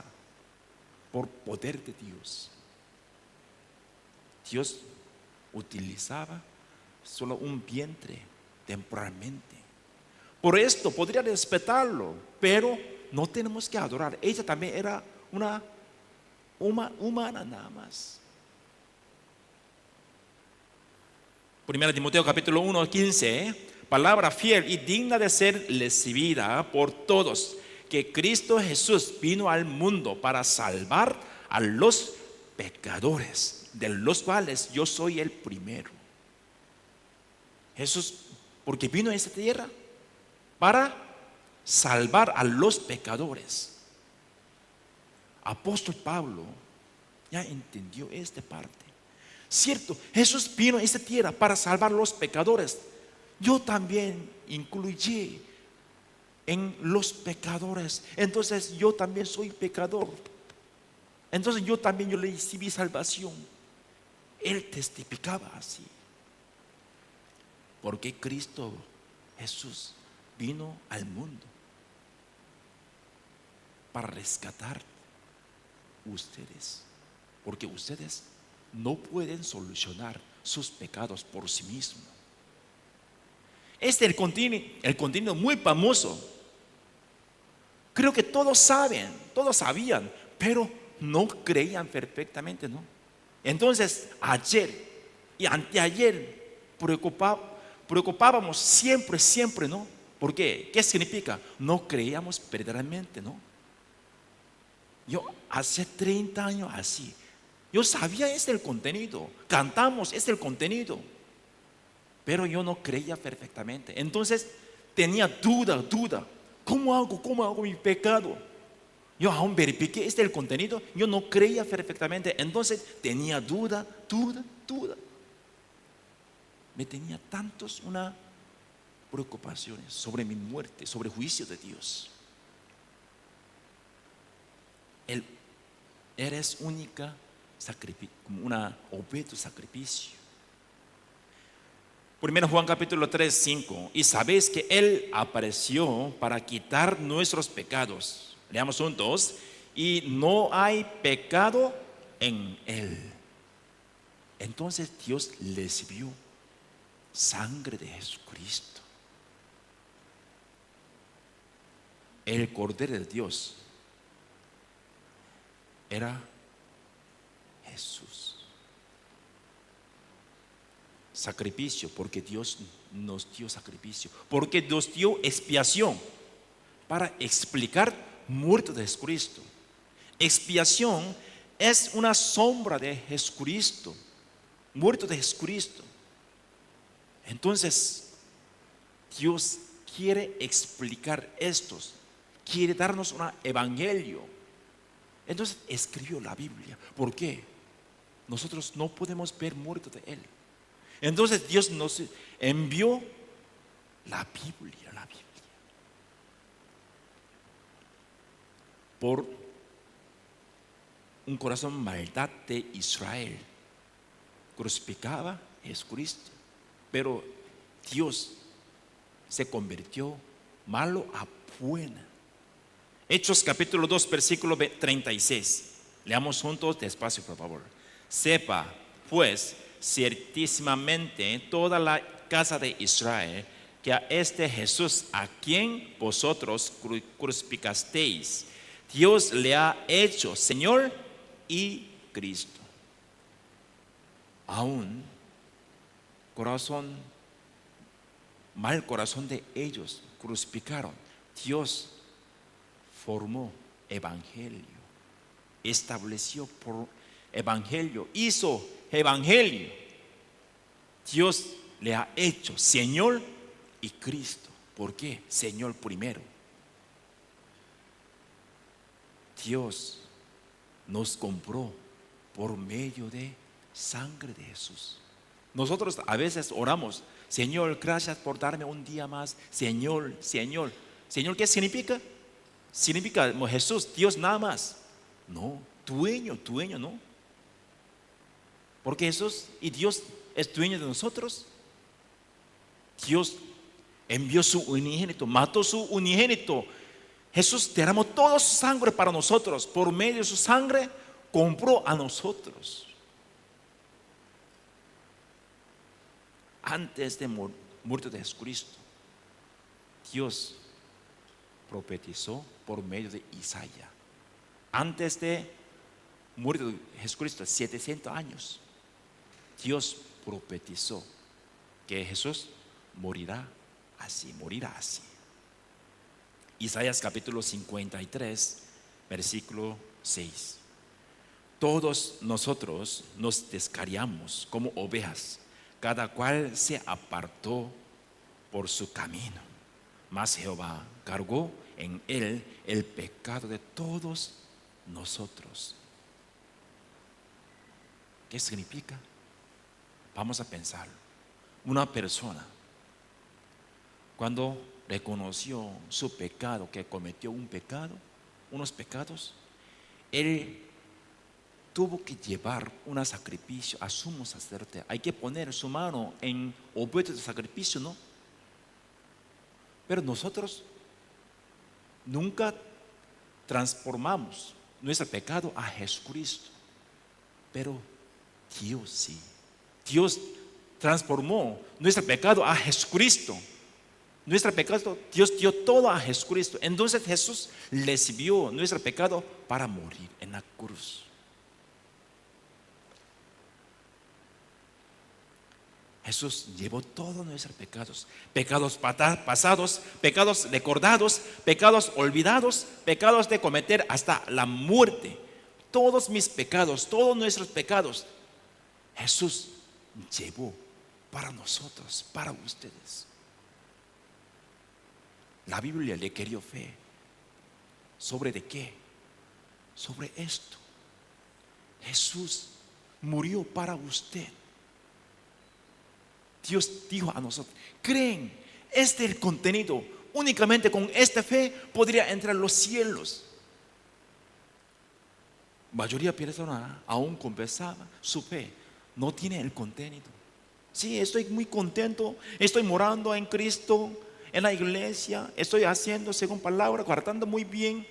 A: por poder de Dios, Dios utilizaba solo un vientre temporalmente. Por esto podría respetarlo, pero no tenemos que adorar. Ella también era una humana nada más. 1 Timoteo capítulo 1, 15, palabra fiel y digna de ser recibida por todos, que Cristo Jesús vino al mundo para salvar a los pecadores, de los cuales yo soy el primero. Jesús, porque vino a esta tierra para salvar a los pecadores. Apóstol Pablo ya entendió esta parte. Cierto, Jesús vino a esta tierra para salvar a los pecadores. Yo también incluí en los pecadores. Entonces yo también soy pecador. Entonces yo recibí salvación. Él testificaba así. Porque Cristo Jesús vino al mundo para rescatar ustedes. Porque ustedes no pueden solucionar sus pecados por sí mismos. Este es el contenido muy famoso. Creo que todos sabían, pero no creían perfectamente, ¿no? Entonces, ayer y anteayer preocupábamos siempre, ¿no? ¿Por qué? ¿Qué significa? No creíamos verdaderamente, ¿no? Yo hace 30 años así. Yo sabía el contenido, cantamos el contenido, pero yo no creía perfectamente. Entonces tenía duda. ¿Cómo hago mi pecado? Yo aún verifiqué el contenido, yo no creía perfectamente. Entonces tenía duda. Me tenía una preocupaciones sobre mi muerte, sobre el juicio de Dios. Eres única, como una objeto sacrificio. 1 Juan capítulo 3, 5. Y sabéis que Él apareció para quitar nuestros pecados. Leamos juntos. Y no hay pecado en Él. Entonces Dios recibió sangre de Jesucristo. El Cordero de Dios era Jesús. Sacrificio, porque Dios nos dio sacrificio, porque nos dio expiación para explicar muerte de Jesucristo. Expiación es una sombra de Jesucristo, muerto de Jesucristo. Entonces Dios quiere explicar estos, quiere darnos un evangelio. Entonces escribió la Biblia. ¿Por qué? Nosotros no podemos ver muerto de Él. Entonces Dios nos envió la Biblia. Por un corazón maldad de Israel, crucificaba a Jesucristo, pero Dios se convirtió malo a buena. Hechos capítulo 2 versículo 36. Leamos juntos despacio, por favor. Sepa pues ciertísimamente toda la casa de Israel que a este Jesús, a quien vosotros crucificasteis, Dios le ha hecho Señor y Cristo. Aún mal corazón de ellos crucificaron. Dios formó evangelio, estableció por evangelio, hizo evangelio. Dios le ha hecho Señor y Cristo. ¿Por qué? Señor primero. Dios nos compró por medio de sangre de Jesús. Nosotros a veces oramos: Señor, gracias por darme un día más. Señor, ¿qué significa? Significa Jesús, Dios nada más. No, dueño, no. Porque Jesús y Dios es dueño de nosotros. Dios envió su unigénito, mató su unigénito. Jesús derramó toda su sangre para nosotros. Por medio de su sangre compró a nosotros. Antes de muerte de Jesucristo, Dios profetizó por medio de Isaías. Antes de muerte de Jesucristo, 700 años, Dios profetizó que Jesús morirá así, morirá así. Isaías capítulo 53, versículo 6. Todos nosotros nos descarriamos como ovejas, cada cual se apartó por su camino, mas Jehová cargó en él el pecado de todos nosotros. ¿Qué significa? Vamos a pensarlo. Una persona, cuando reconoció su pecado, que cometió un pecado, unos pecados, él tuvo que llevar un sacrificio a sumo sacerdote. Hay que poner su mano en objeto de sacrificio, ¿no? Pero nosotros nunca transformamos nuestro pecado a Jesucristo. Pero Dios sí. Dios transformó nuestro pecado a Jesucristo. Nuestro pecado, Dios dio todo a Jesucristo. Entonces Jesús recibió nuestro pecado para morir en la cruz. Jesús llevó todos nuestros pecados, pecados pasados, pecados recordados, pecados olvidados, pecados de cometer hasta la muerte. Todos mis pecados, todos nuestros pecados, Jesús llevó para nosotros, para ustedes. La Biblia le quería fe. ¿Sobre de qué? Sobre esto. Jesús murió para usted. Dios dijo a nosotros: creen, este es el contenido. Únicamente con esta fe podría entrar a los cielos. Mayoría de personas aún confesaba su fe, no tiene el contenido. Sí, estoy muy contento, estoy morando en Cristo, en la iglesia, estoy haciendo según palabra, guardando muy bien,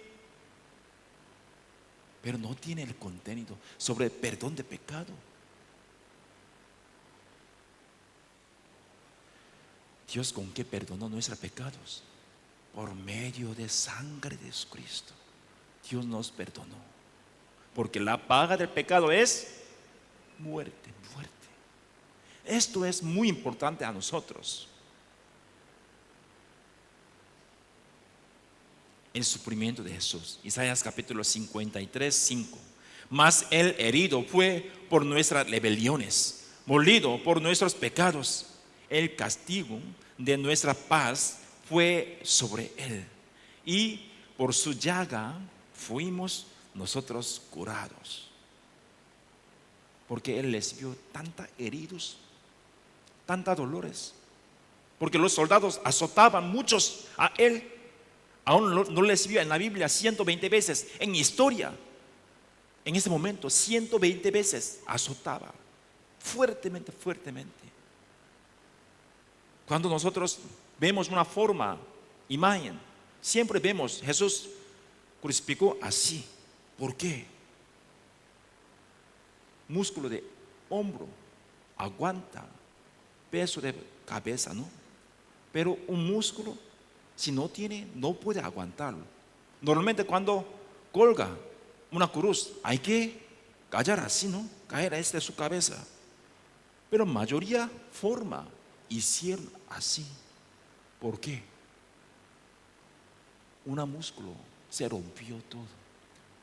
A: pero no tiene el contenido sobre el perdón de pecado. Dios, ¿con qué perdonó nuestros pecados? Por medio de sangre de Jesucristo. Dios nos perdonó, porque la paga del pecado es muerte, muerte. Esto es muy importante a nosotros. El sufrimiento de Jesús, Isaías capítulo 53, 5. Mas el herido fue por nuestras rebeliones, molido por nuestros pecados. El castigo de nuestra paz fue sobre él, y por su llaga fuimos nosotros curados. Porque él recibió tantas heridos, tantos dolores, porque los soldados azotaban muchos a él. Aún no lo recibió en la Biblia 120 veces en historia. En ese momento 120 veces azotaba fuertemente, fuertemente. Cuando nosotros vemos una forma, imagen, siempre vemos Jesús crucificó así. ¿Por qué? Músculo de hombro aguanta peso de cabeza, ¿no? Pero un músculo, si no tiene, no puede aguantarlo. Normalmente cuando colga una cruz, hay que caer así, ¿no? Caer de su cabeza. Pero mayoría forma hicieron así. ¿Por qué? Un músculo se rompió todo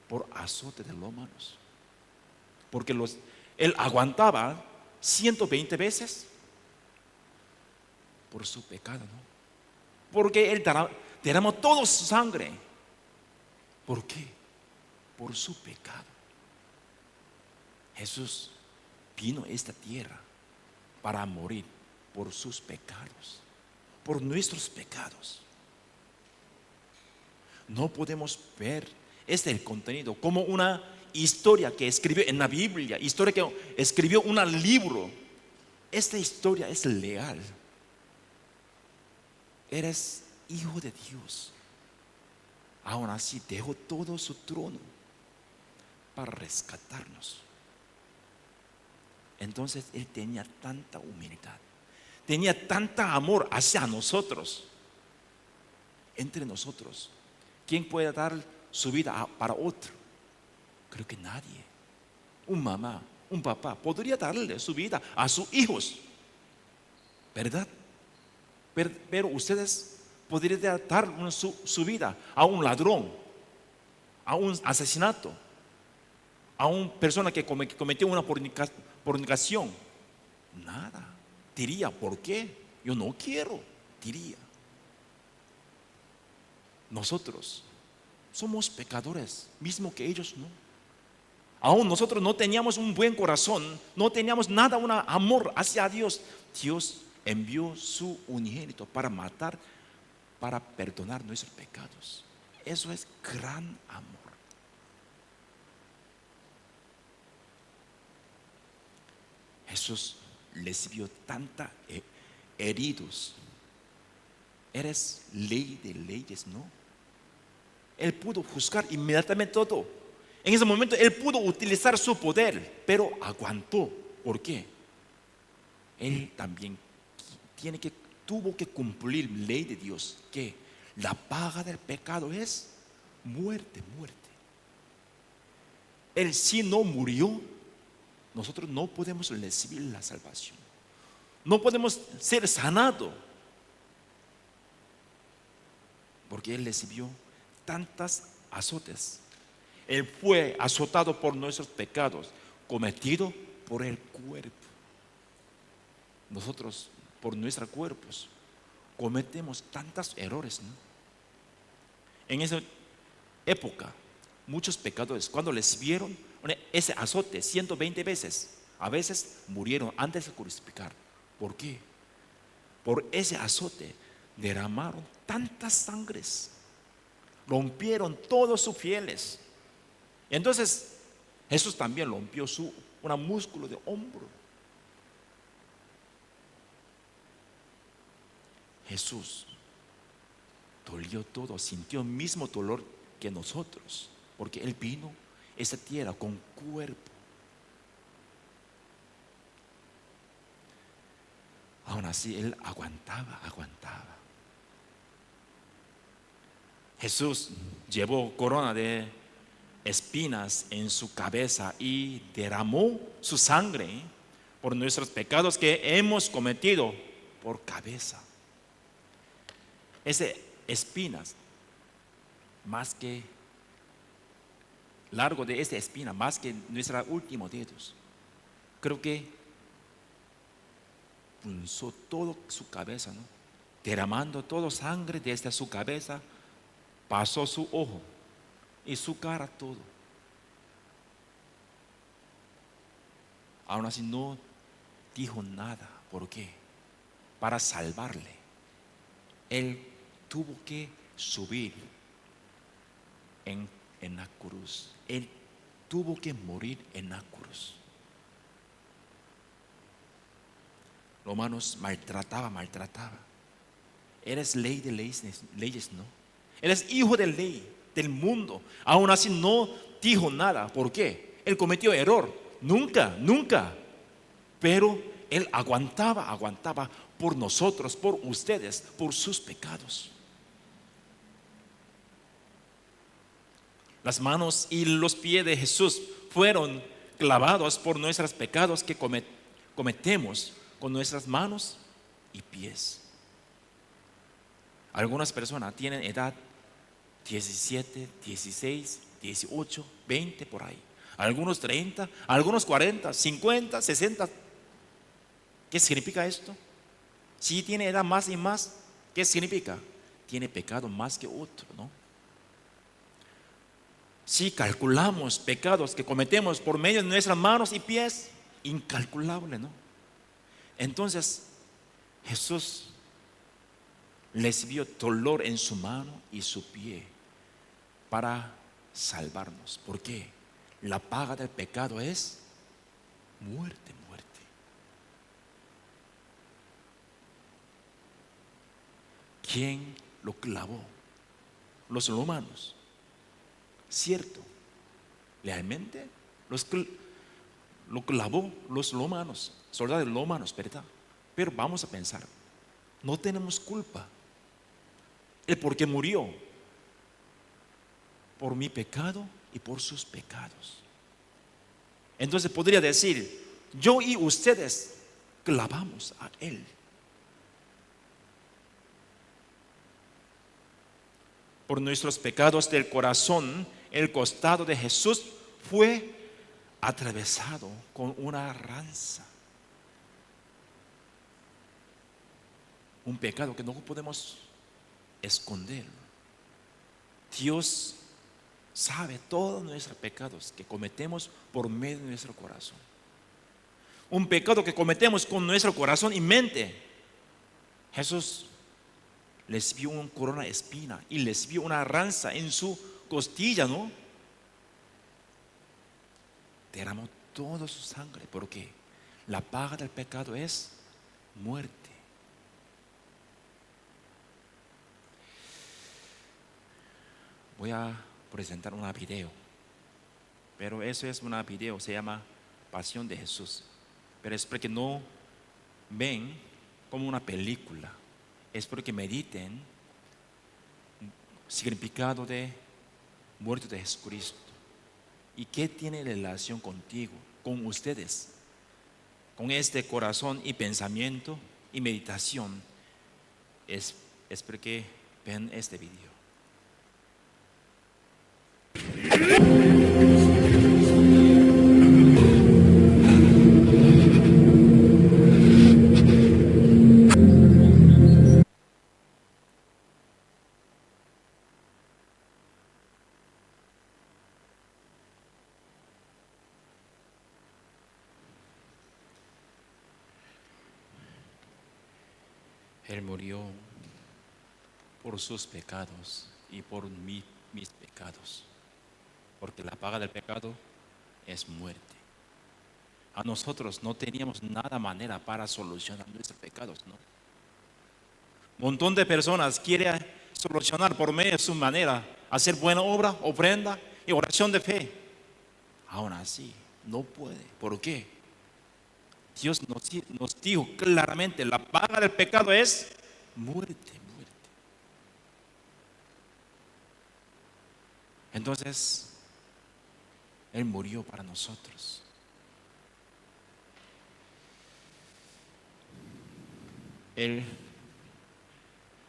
A: por azote de los manos. Porque él aguantaba 120 veces por su pecado, ¿no? Porque él derramó toda su sangre. ¿Por qué? Por su pecado. Jesús vino a esta tierra para morir por sus pecados, por nuestros pecados. No podemos ver el contenido como una historia que escribió en la Biblia, historia que escribió un libro. Esta historia es leal. Eres hijo de Dios. Aún así dejó todo su trono para rescatarnos. Entonces él tenía tanta humildad, tenía tanta amor hacia nosotros, entre nosotros. ¿Quién puede dar su vida para otro? Creo que nadie. Un mamá, un papá podría darle su vida a sus hijos, ¿verdad? Pero ustedes podrían dar su vida a un ladrón, a un asesinato, a una persona que cometió una fornicación. Nada. Diría, ¿por qué? Yo no quiero, diría. Nosotros somos pecadores, mismo que ellos no. Aún nosotros no teníamos un buen corazón, no teníamos nada, un amor hacia Dios. Dios envió su unigénito para matar, para perdonar nuestros pecados. Eso es gran amor. Jesús les vio tanta heridos. Eres ley de leyes, ¿no? Él pudo juzgar inmediatamente todo. En ese momento él pudo utilizar su poder, pero aguantó. ¿Por qué? Él también tuvo que cumplir la ley de Dios, que la paga del pecado es muerte, muerte. Él si no murió, nosotros no podemos recibir la salvación. No podemos ser sanados, porque Él recibió tantas azotes. Él fue azotado por nuestros pecados, cometido por el cuerpo. Nosotros, por nuestros cuerpos, cometemos tantos errores, ¿no? En esa época, muchos pecadores, cuando les vieron ese azote 120 veces, a veces murieron antes de crucificar. ¿Por qué? Por ese azote derramaron tantas sangres, rompieron todos sus fieles. Entonces Jesús también rompió un músculo de hombro. Jesús dolió todo, sintió el mismo dolor que nosotros, porque Él vino a esta tierra con cuerpo. Aún así Él aguantaba. Jesús llevó corona de espinas en su cabeza y derramó su sangre por nuestros pecados que hemos cometido por cabeza. Ese espinas, más que largo de esa espina, más que nuestros últimos dedos, creo que punzó toda su cabeza, ¿no? Derramando toda sangre desde su cabeza, pasó su ojo y su cara, todo. Aún así no dijo nada. ¿Por qué? Para salvarle. Él tuvo que subir en la cruz. Él tuvo que morir en la cruz. Romanos maltrataba. Eres ley de leyes, ¿no? Eres hijo de ley del mundo. Aún así no dijo nada. ¿Por qué? Él cometió error. Nunca. Pero Él aguantaba por nosotros, por ustedes, por sus pecados. Las manos y los pies de Jesús fueron clavados por nuestros pecados que cometemos con nuestras manos y pies. Algunas personas tienen edad 17, 16, 18, 20 por ahí. Algunos 30, algunos 40, 50, 60. ¿Qué significa esto? Si tiene edad más y más, ¿qué significa? Tiene pecado más que otro, ¿no? Si calculamos pecados que cometemos por medio de nuestras manos y pies, incalculable, ¿no? Entonces Jesús les vio dolor en su mano y su pie para salvarnos. ¿Por qué? La paga del pecado es muerte. ¿Quién lo clavó? Los romanos. Cierto, realmente lo clavó los romanos, soldados romanos, ¿verdad? Pero vamos a pensar, no tenemos culpa. El por qué murió, por mi pecado y por sus pecados. Entonces podría decir, yo y ustedes clavamos a Él. Por nuestros pecados del corazón, el costado de Jesús fue atravesado con una lanza. Un pecado que no podemos esconder. Dios sabe todos nuestros pecados que cometemos por medio de nuestro corazón. Un pecado que cometemos con nuestro corazón y mente. Jesús les vio una corona de espina y les vio una lanza en su costilla, ¿no? Derramó toda su sangre porque la paga del pecado es muerte. Voy a presentar un video, pero eso es un video, se llama Pasión de Jesús, pero es para que no ven como una película, es para que mediten el significado de muerte de Jesucristo y qué tiene relación contigo, con ustedes, con este corazón y pensamiento y meditación. Es para que vean este video. Él murió por sus pecados y por mis pecados, porque la paga del pecado es muerte. A nosotros no teníamos nada manera para solucionar nuestros pecados, ¿no? Un montón de personas quieren solucionar por medio de su manera, hacer buena obra, ofrenda y oración de fe. Aún así, no puede. ¿Por qué? Dios nos dijo claramente, la paga del pecado es muerte, muerte. Entonces, Él murió para nosotros. Él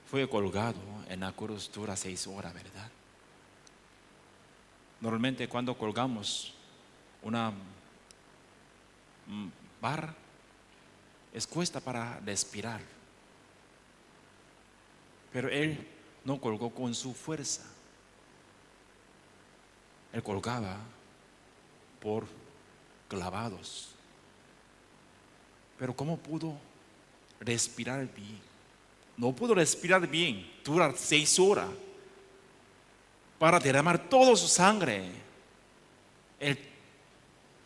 A: fue colgado en la cruz, dura 6 horas, ¿verdad? Normalmente cuando colgamos una barra, es cuesta para respirar. Pero Él no colgó con su fuerza. Él colgaba por clavados. Pero ¿cómo pudo respirar bien? No pudo respirar bien. Dura 6 horas para derramar toda su sangre. Él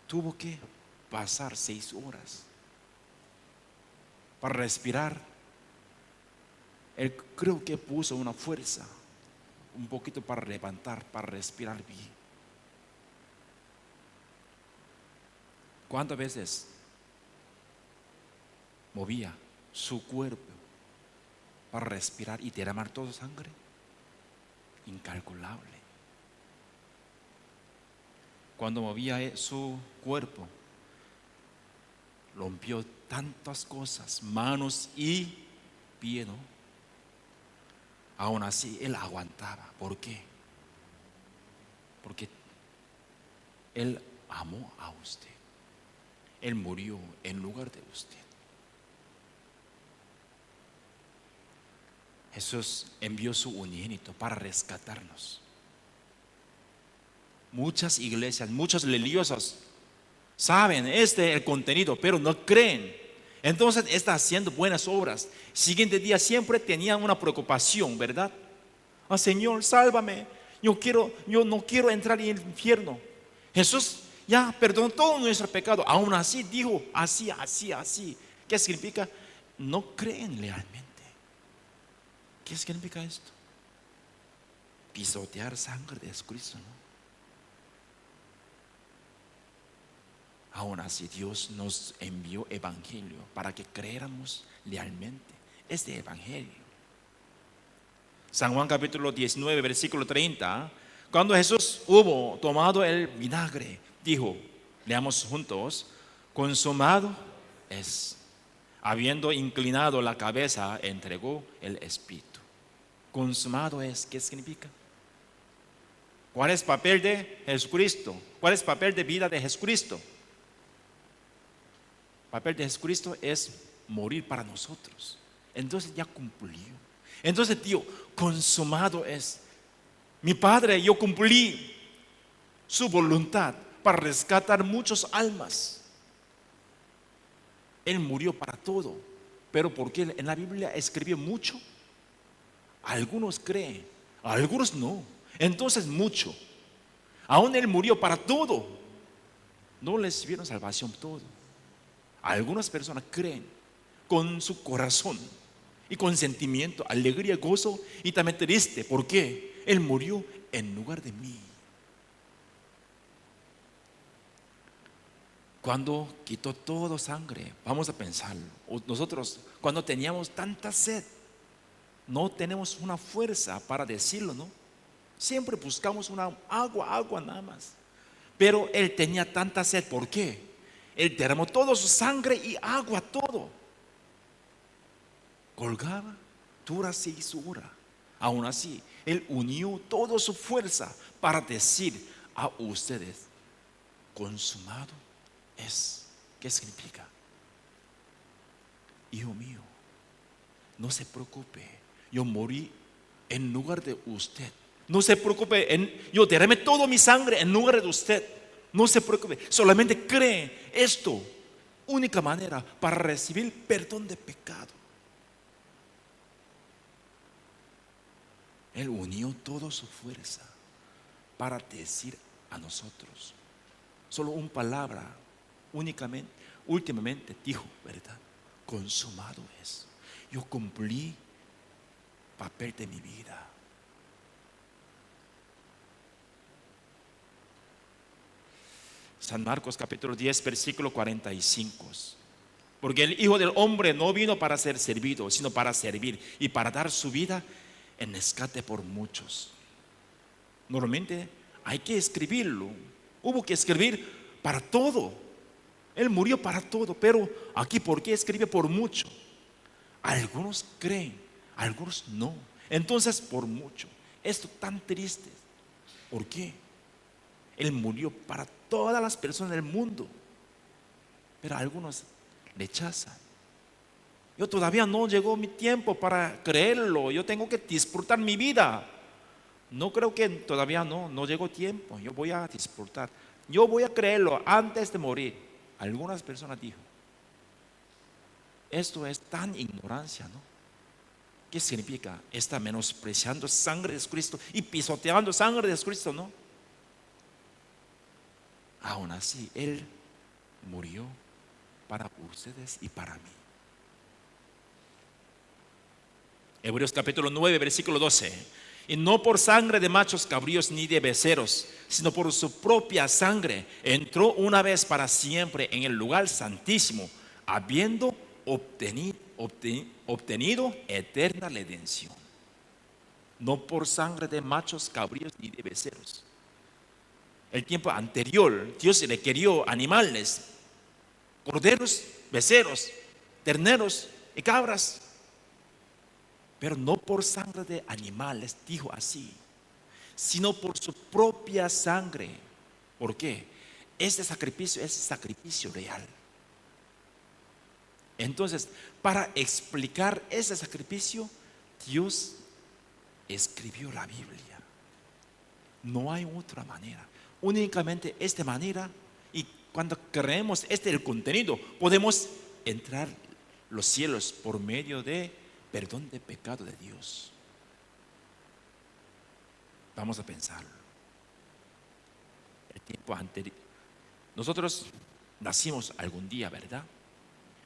A: tuvo que pasar 6 horas para respirar. Él creo que puso una fuerza un poquito para levantar, para respirar bien. ¿Cuántas veces movía su cuerpo para respirar y derramar toda su sangre? Incalculable. Cuando movía su cuerpo, rompió tantas cosas, manos y pies, ¿no? Aún así, Él aguantaba. ¿Por qué? Porque Él amó a usted. Él murió en lugar de usted. Jesús envió su unigénito para rescatarnos. Muchas iglesias, muchos religiosos saben el contenido, pero no creen. Entonces está haciendo buenas obras. Siguiente día siempre tenían una preocupación, ¿verdad? Señor, sálvame. Yo no quiero entrar en el infierno. Jesús ya perdonó todo nuestro pecado. Aún así dijo así. ¿Qué significa? No creen realmente. ¿Qué significa esto? Pisotear sangre de Jesucristo, ¿no? Aún así, Dios nos envió evangelio para que creéramos lealmente este evangelio. San Juan capítulo 19, versículo 30. Cuando Jesús hubo tomado el vinagre, dijo, leamos juntos, consumado es. Habiendo inclinado la cabeza, entregó el espíritu. Consumado es, ¿qué significa? ¿Cuál es el papel de Jesucristo? ¿Cuál es el papel de vida de Jesucristo? El papel de Jesucristo es morir para nosotros. Entonces ya cumplió. Entonces Dios, consumado es. Mi Padre, yo cumplí su voluntad para rescatar muchas almas. Él murió para todo, pero porque en la Biblia escribió mucho, algunos creen, algunos no. Entonces mucho. Aún Él murió para todo. No recibieron salvación todo. Algunas personas creen con su corazón y con sentimiento, alegría, gozo y también triste. ¿Por qué? Él murió en lugar de mí. Cuando quitó todo sangre, vamos a pensarlo. Nosotros, cuando teníamos tanta sed, no tenemos una fuerza para decirlo, ¿no? Siempre buscamos una agua nada más. Pero Él tenía tanta sed, ¿por qué? Él derramó toda su sangre y agua, todo. Colgaba, dura 6 horas. Aún así, Él unió toda su fuerza para decir a ustedes, consumado es. ¿Qué significa? Hijo mío, no se preocupe, yo morí en lugar de usted. No se preocupe, yo derramé toda mi sangre en lugar de usted. No se preocupe, solamente cree esto. Única manera para recibir perdón de pecado. Él unió toda su fuerza para decir a nosotros. Solo una palabra, últimamente dijo, ¿verdad? Consumado es. Yo cumplí papel de mi vida. San Marcos capítulo 10, versículo 45. Porque el Hijo del Hombre no vino para ser servido, sino para servir y para dar su vida en rescate por muchos. Normalmente hay que escribirlo. Hubo que escribir para todo. Él murió para todo, pero aquí, ¿por qué escribe por mucho? Algunos creen, algunos no. Entonces, por mucho. Esto tan triste. ¿Por qué? Él murió para todas las personas del mundo, pero algunos rechazan. Yo todavía no llegó mi tiempo para creerlo. Yo tengo que disfrutar mi vida. No creo que todavía no llegó tiempo. Yo voy a disfrutar. Yo voy a creerlo antes de morir. Algunas personas dijo, esto es tan ignorancia, ¿no? ¿Qué significa? Está menospreciando sangre de Cristo y pisoteando sangre de Cristo, ¿no? Aún así, Él murió para ustedes y para mí. Hebreos capítulo 9, versículo 12. Y no por sangre de machos cabríos ni de becerros, sino por su propia sangre entró una vez para siempre en el lugar santísimo, habiendo obtenido eterna redención. No por sangre de machos cabríos ni de becerros. El tiempo anterior Dios le quería animales, corderos, becerros, terneros y cabras, pero no por sangre de animales, dijo así, sino por su propia sangre. ¿Por qué? Este sacrificio es sacrificio real. Entonces, para explicar ese sacrificio, Dios escribió la Biblia. No hay otra manera. Únicamente esta manera, y cuando creemos este el contenido, podemos entrar los cielos por medio de perdón de pecado de Dios. Vamos a pensarlo. El tiempo anterior, nosotros nacimos algún día, ¿verdad?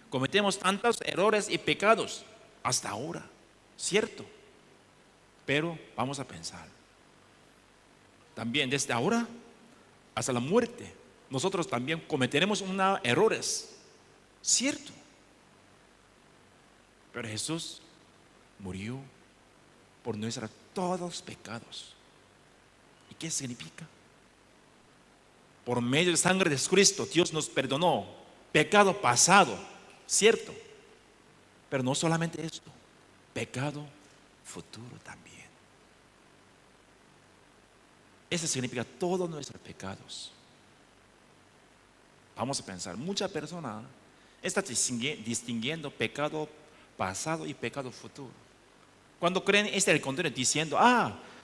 A: Cometemos tantos errores y pecados hasta ahora, cierto, pero vamos a pensar también desde ahora hasta la muerte. nosotros también cometeremos errores, cierto. Pero Jesús murió por nuestros todos los pecados. ¿Y qué significa? Por medio de la sangre de Cristo, Dios nos perdonó pecado pasado, cierto. Pero no solamente esto, pecado futuro también. Eso significa todos nuestros pecados. Vamos a pensar, mucha persona está distinguiendo pecado pasado y pecado futuro. Cuando creen este es el contrario, diciendo,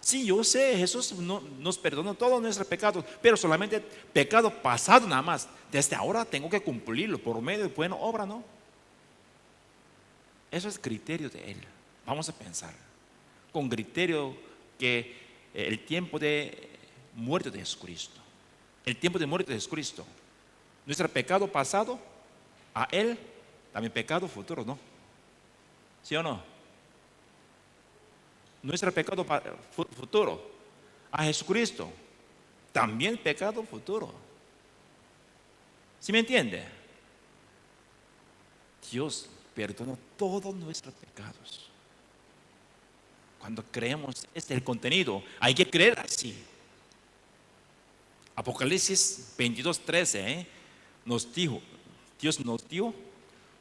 A: sí, yo sé, Jesús nos perdonó todos nuestros pecados, pero solamente pecado pasado nada más. Desde ahora tengo que cumplirlo por medio de buena obra, ¿no? Eso es criterio de Él. Vamos a pensar, con criterio que el tiempo de muerte de Jesucristo, el tiempo de muerte de Jesucristo, nuestro pecado pasado, a Él, también pecado futuro, ¿no? ¿Sí o no? Nuestro pecado futuro, a Jesucristo, también pecado futuro. ¿Sí me entiende? Dios perdona todos nuestros pecados. Cuando creemos, este es el contenido, hay que creer así. Apocalipsis 22:13 Dios nos dio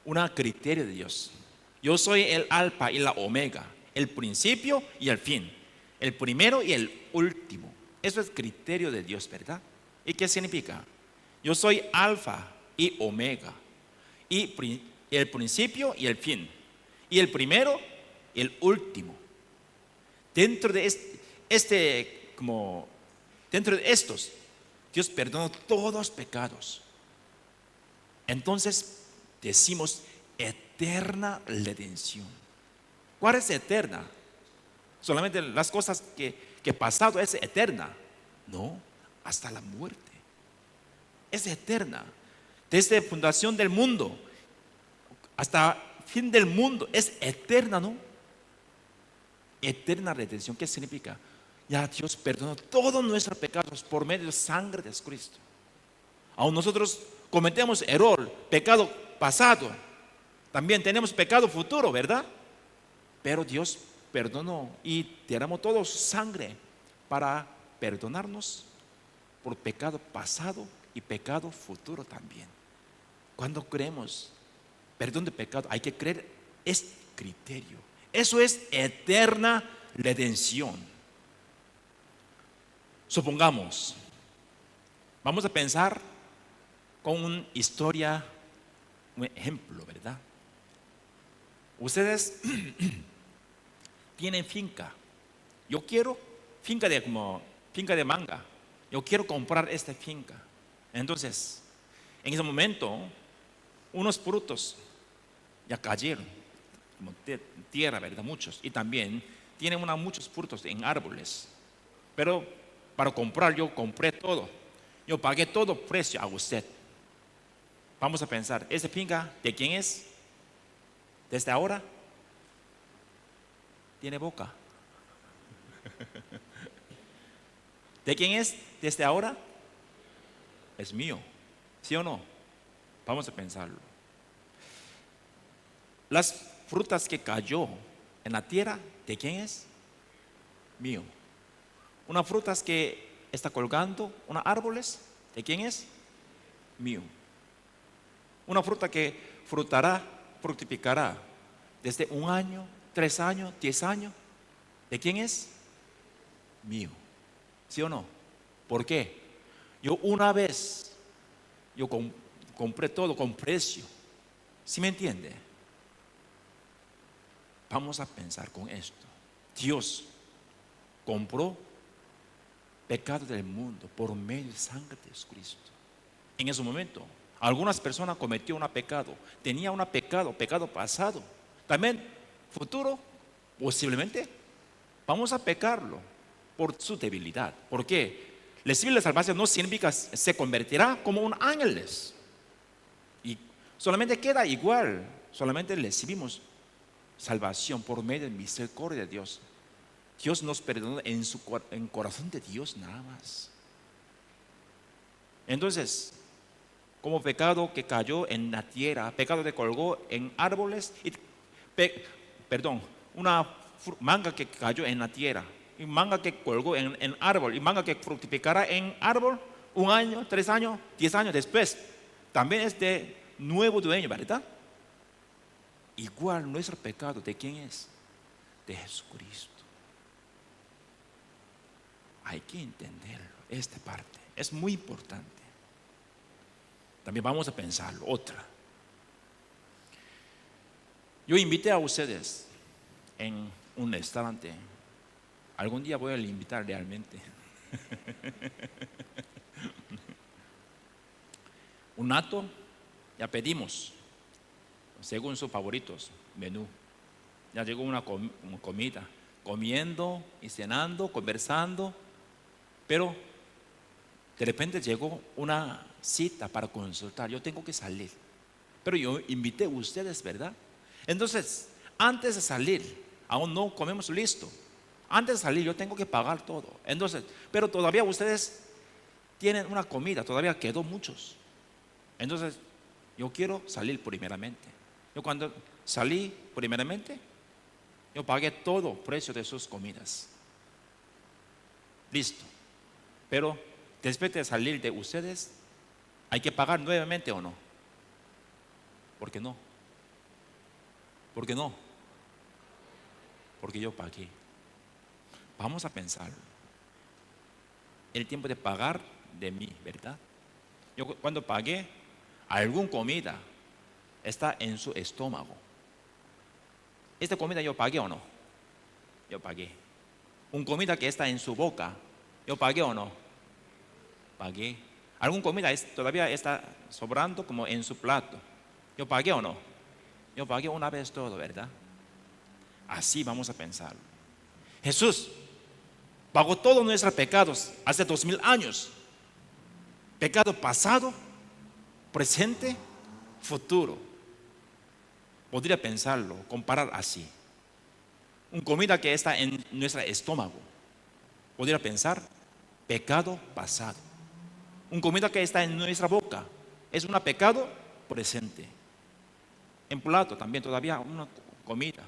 A: un criterio de Dios. Yo soy el alfa y la omega, el principio y el fin, el primero y el último. Eso es criterio de Dios, ¿verdad? ¿Y qué significa? Yo soy alfa y omega, y el principio y el fin, y el primero y el último. Dentro de dentro de estos, Dios perdonó todos los pecados. Entonces decimos eterna redención. ¿Cuál es eterna? Solamente las cosas que pasado es eterna. No, hasta la muerte. Es eterna. Desde la fundación del mundo hasta fin del mundo es eterna, ¿no? Eterna redención, ¿qué significa? Ya Dios perdonó todos nuestros pecados por medio de la sangre de Cristo. Aún nosotros cometemos error, pecado pasado, también tenemos pecado futuro, ¿verdad? Pero Dios perdonó y derramó toda su sangre para perdonarnos por pecado pasado y pecado futuro también. Cuando creemos perdón de pecado, hay que creer este criterio. Eso es eterna redención. Supongamos, vamos a pensar con una historia, un ejemplo, ¿verdad? Ustedes tienen finca. Yo quiero finca de manga. Yo quiero comprar esta finca. Entonces, en ese momento, unos frutos ya cayeron, como tierra, ¿verdad? Muchos. Y también tienen muchos frutos en árboles. Pero para comprar, yo compré todo. Yo pagué todo precio a usted. Vamos a pensar, ¿esa finca de quién es? Desde ahora tiene boca. ¿De quién es? Desde ahora es mío. ¿Sí o no? Vamos a pensarlo. Las frutas que cayó en la tierra, ¿de quién es? Mío. Unas frutas que está colgando, unos árboles, ¿de quién es? Mío. Una fruta que fructificará desde 1 año, 3 años, 10 años, ¿de quién es? Mío. ¿Sí o no? ¿Por qué? Yo una vez, compré todo con precio. ¿Sí me entiende? Vamos a pensar con esto. Dios compró pecado del mundo por medio de sangre de Jesucristo. En ese momento, algunas personas cometieron un pecado, tenía un pecado pasado, también futuro, posiblemente vamos a pecarlo por su debilidad. ¿Por qué? Recibir la salvación no significa se convertirá como un ángeles y solamente queda igual, solamente recibimos salvación por medio de misericordia de Dios. Dios nos perdonó en corazón de Dios nada más. Entonces, como pecado que cayó en la tierra, pecado que colgó en árboles, perdón, una manga que cayó en la tierra, y manga que colgó en árbol, y manga que fructificará en árbol 1 año, 3 años, 10 años después, también es de nuevo dueño, ¿verdad? Igual nuestro pecado, ¿de quién es? De Jesucristo. Hay que entenderlo, esta parte es muy importante. También vamos a pensarlo, otra. Yo invité a ustedes en un restaurante. Algún día voy a invitar realmente. Un nato, ya pedimos, según sus favoritos, menú. Ya llegó una comida, comiendo y cenando, conversando, pero de repente llegó una cita para consultar. Yo tengo que salir, pero yo invité a ustedes, ¿verdad? Entonces, antes de salir, aún no comemos listo. Antes de salir yo tengo que pagar todo. Entonces, pero todavía ustedes tienen una comida, todavía quedó muchos. Entonces, yo quiero salir primeramente. Yo cuando salí primeramente, yo pagué todo el precio de sus comidas. Listo. Pero después de salir de ustedes, ¿hay que pagar nuevamente o no? ¿Por qué no? ¿Por qué no? Porque yo pagué. Vamos a pensar. El tiempo de pagar de mí, ¿verdad? Yo cuando pagué, alguna comida está en su estómago. ¿Esta comida yo pagué o no? Yo pagué. ¿Una comida que está en su boca, yo pagué o no? Pagué. ¿Alguna comida todavía está sobrando como en su plato? ¿Yo pagué o no? Yo pagué una vez todo, ¿verdad? Así vamos a pensar. Jesús pagó todos nuestros pecados hace 2000 años. Pecado pasado, presente, futuro. Podría pensarlo, comparar así. Una comida que está en nuestro estómago. Podría pensar, pecado pasado. Una comida que está en nuestra boca es un pecado presente. En plato también todavía una comida.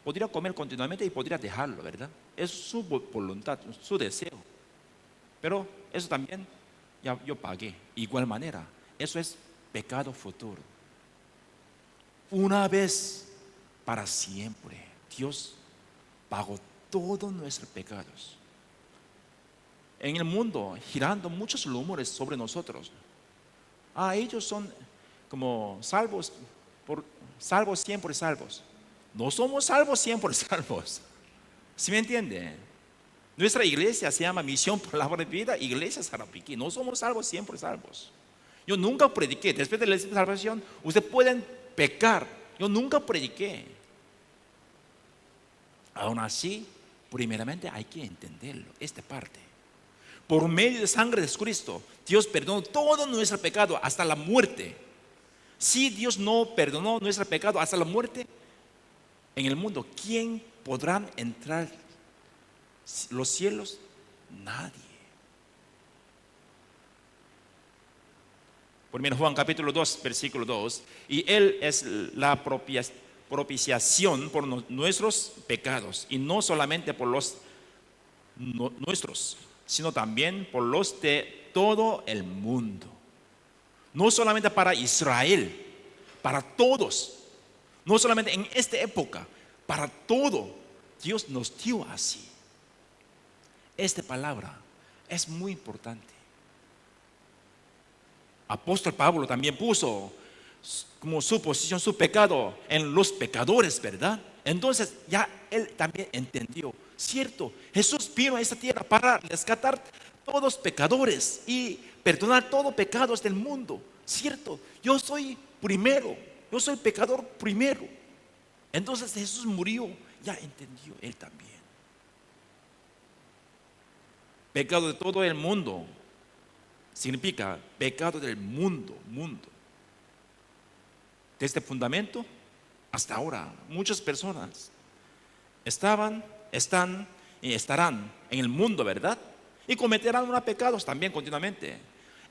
A: Podría comer continuamente y podría dejarlo, ¿verdad? Es su voluntad, su deseo. Pero eso también ya yo pagué. Igual manera, eso es pecado futuro. Una vez para siempre, Dios pagó todos nuestros pecados. En el mundo girando muchos rumores sobre nosotros. Ellos son como salvos, salvos siempre salvos. No somos salvos siempre salvos. ¿Sí me entiende? Nuestra iglesia se llama Misión Palabra de Vida, Iglesia Sarapiquí. No somos salvos siempre salvos. Yo nunca prediqué. Después de la salvación, ustedes pueden pecar. Yo nunca prediqué. Aún así, primeramente hay que entenderlo, esta parte. Por medio de sangre de Cristo, Dios perdonó todo nuestro pecado hasta la muerte. Si Dios no perdonó nuestro pecado hasta la muerte, en el mundo, ¿quién podrá entrar los cielos? Nadie. Por Juan capítulo 2, versículo 2. Y Él es la propiciación por nuestros pecados. Y no solamente por los nuestros, sino también por los de todo el mundo. No solamente para Israel, para todos. No solamente en esta época, para todo. Dios nos dio así. Esta palabra es muy importante. Apóstol Pablo también puso como su posición, su pecado en los pecadores, ¿verdad? Entonces ya él también entendió, cierto, Jesús vino a esta tierra para rescatar todos los pecadores y perdonar todos los pecados del mundo, cierto. Yo soy primero, yo soy pecador primero. Entonces Jesús murió, ya entendió él también. Pecado de todo el mundo significa pecado del mundo. Desde el fundamento hasta ahora, muchas personas están y estarán en el mundo, ¿verdad? Y cometerán unos pecados también continuamente.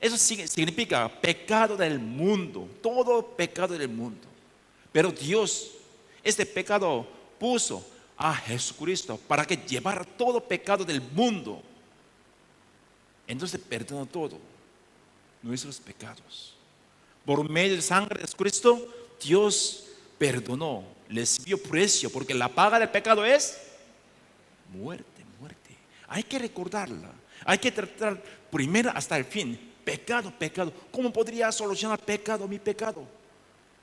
A: Eso significa pecado del mundo, todo pecado del mundo. Pero Dios, este pecado puso a Jesucristo para que llevara todo pecado del mundo. Entonces perdonó todo nuestros pecados. Por medio de sangre de Jesucristo, Dios perdonó, les dio precio, porque la paga del pecado es muerte, muerte. Hay que recordarla, hay que tratar primero hasta el fin. Pecado, pecado. ¿Cómo podría solucionar pecado, mi pecado?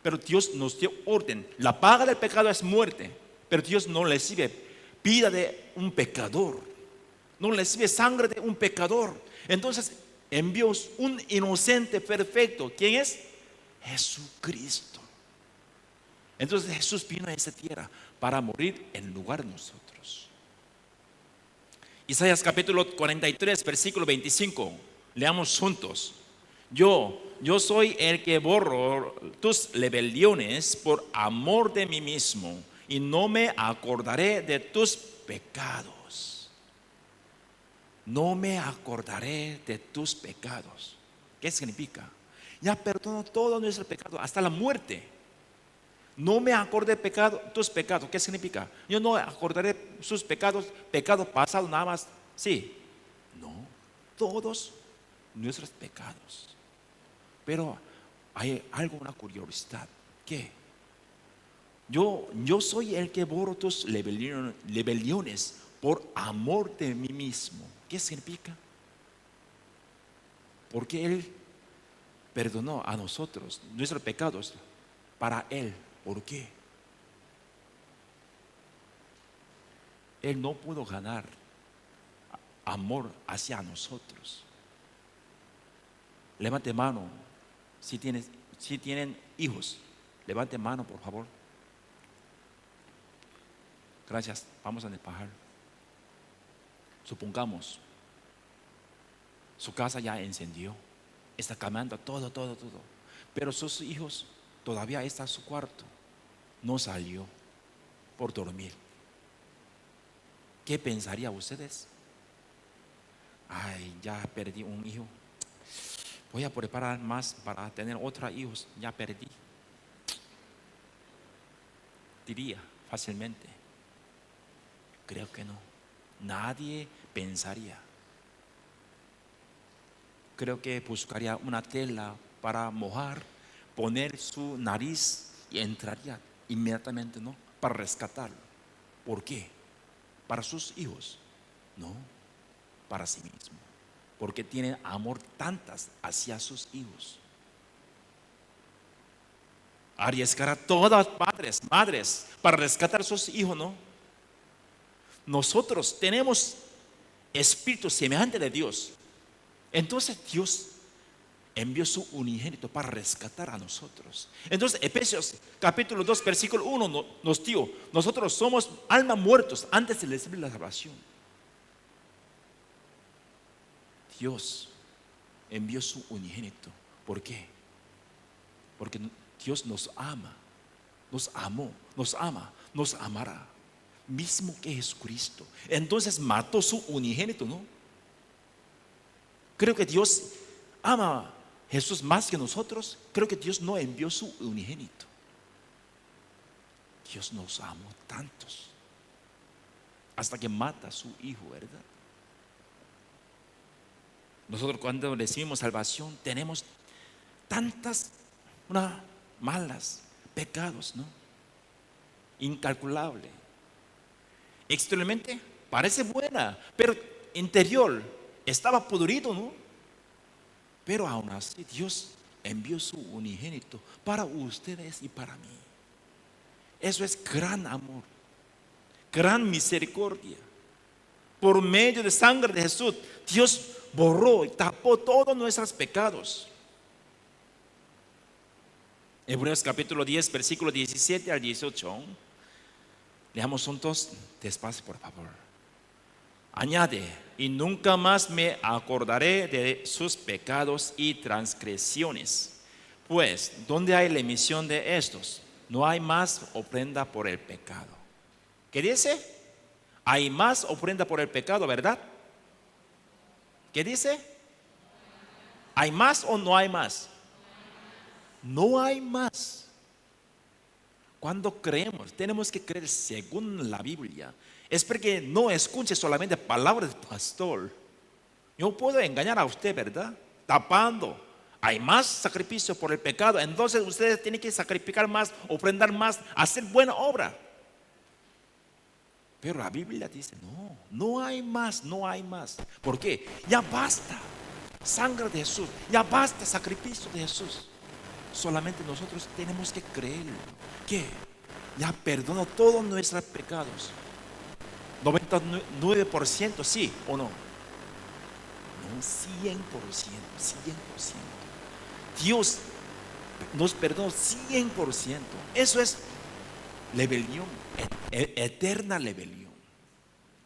A: Pero Dios nos dio orden. La paga del pecado es muerte, pero Dios no recibe vida de un pecador, no recibe sangre de un pecador. Entonces envió un inocente perfecto. ¿Quién es? Jesucristo. Entonces Jesús vino a esta tierra para morir en lugar de nosotros. Isaías capítulo 43, versículo 25. Leamos juntos. Yo soy el que borro tus rebeliones por amor de mí mismo, y no me acordaré de tus pecados. No me acordaré de tus pecados. ¿Qué significa? Ya perdono todo nuestro pecado, hasta la muerte. No me acordé tus pecados. ¿Qué significa? Yo no acordaré sus pecados, pecado pasado nada más. Sí, no, todos nuestros pecados. Pero hay algo, una curiosidad. ¿Qué? Yo soy el que borro tus rebeliones por amor de mí mismo. ¿Qué significa? Porque Él perdonó a nosotros nuestros pecados para Él. ¿Por qué? Él no pudo ganar amor hacia nosotros. Levante mano si tienen hijos. Levante mano, por favor. Gracias. Vamos a despejar. Supongamos su casa ya encendió, está cambiando todo, pero sus hijos todavía están en su cuarto, no salió por dormir. ¿Qué pensarían ustedes? Ay, ya perdí un hijo, voy a preparar más para tener otros hijos, ya perdí. Diría fácilmente. Creo que no. Nadie pensaría. Creo que buscaría una tela para mojar, poner su nariz y entraría inmediatamente, ¿no? Para rescatarlo. ¿Por qué? ¿Para sus hijos? No, para sí mismo. Porque tiene amor tantas hacia sus hijos. Arriesgar a todas madres para rescatar a sus hijos, ¿no? Nosotros tenemos espíritu semejante de Dios. Entonces Dios envió su unigénito para rescatar a nosotros. Entonces Efesios capítulo 2 versículo 1 nos dijo: nosotros somos almas muertos antes de recibir la salvación. Dios envió su unigénito. ¿Por qué? Porque Dios nos ama, nos amó, nos ama, nos amará, mismo que Jesucristo. Entonces mató su unigénito, ¿no? Creo que Dios ama a Jesús más que nosotros. Creo que Dios no envió su unigénito. Dios nos amó tantos hasta que mata a su hijo, ¿verdad? Nosotros cuando recibimos salvación tenemos tantas malas pecados, ¿no? Incalculable. Exteriormente parece buena, pero interior estaba podrido, ¿no? Pero aún así Dios envió su unigénito para ustedes y para mí. Eso es gran amor, gran misericordia. Por medio de sangre de Jesús, Dios borró y tapó todos nuestros pecados. Hebreos capítulo 10 versículo 17 al 18. Leamos juntos despacio, por favor. Añade: y nunca más me acordaré de sus pecados y transgresiones, pues donde hay remisión de estos, no hay más ofrenda por el pecado. ¿Qué dice? Hay más ofrenda por el pecado, ¿verdad? ¿Qué dice? ¿Hay más o no hay más? No hay más. Cuando creemos, tenemos que creer según la Biblia. Es porque no escuche solamente palabras del pastor. Yo puedo engañar a usted, ¿verdad? Tapando. Hay más sacrificio por el pecado. Entonces ustedes tienen que sacrificar más, ofrendar más, hacer buena obra. Pero la Biblia dice, no, no hay más, no hay más. ¿Por qué? Ya basta sangre de Jesús, ya basta sacrificio de Jesús. Solamente nosotros tenemos que creer que ya perdonó todos nuestros pecados. 99% sí o no. No, 100%, 100%. Dios nos perdonó 100%. Eso es rebelión, eterna rebelión.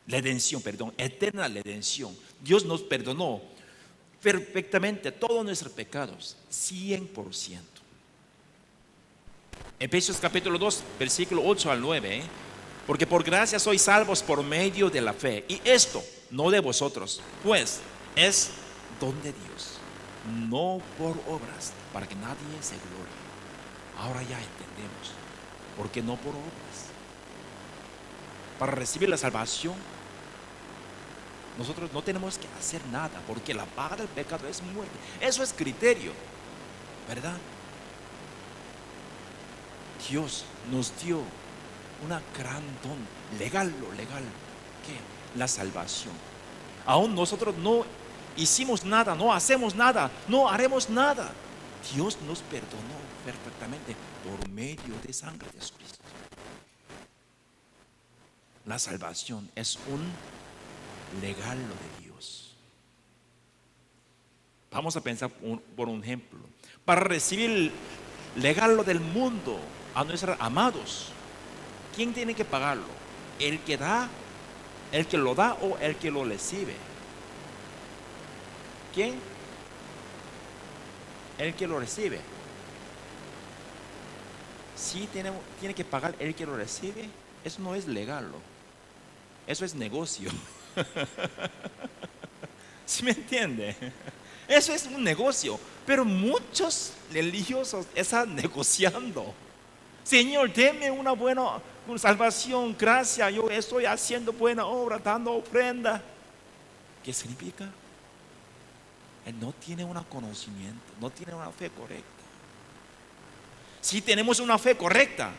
A: Redención, perdón, eterna redención. Dios nos perdonó perfectamente todos nuestros pecados, 100%. Efesios capítulo 2, versículo 8 al 9. Porque por gracia sois salvos por medio de la fe. Y esto no de vosotros, pues es don de Dios, no por obras, para que nadie se glorie. Ahora ya entendemos por qué no por obras. Para recibir la salvación, nosotros no tenemos que hacer nada, porque la paga del pecado es muerte. Eso es criterio, ¿verdad? Dios nos dio una gran don, legal, que la salvación. Aún nosotros no hicimos nada, no hacemos nada, no haremos nada. Dios nos perdonó perfectamente por medio de sangre de Jesucristo. La salvación es un regalo de Dios. Vamos a pensar por un ejemplo. Para recibir el regalo del mundo a nuestros amados, ¿quién tiene que pagarlo? ¿El que da, el que lo da o el que lo recibe? ¿Quién? El que lo recibe. Si tiene que pagar el que lo recibe, eso no es legal, eso es negocio. ¿Sí me entiende? Eso es un negocio, pero muchos religiosos están negociando. Señor, deme una buena salvación, gracias, yo estoy haciendo buena obra, dando ofrenda. ¿Qué significa? Él no tiene un conocimiento, no tiene una fe correcta. Si tenemos una fe correcta,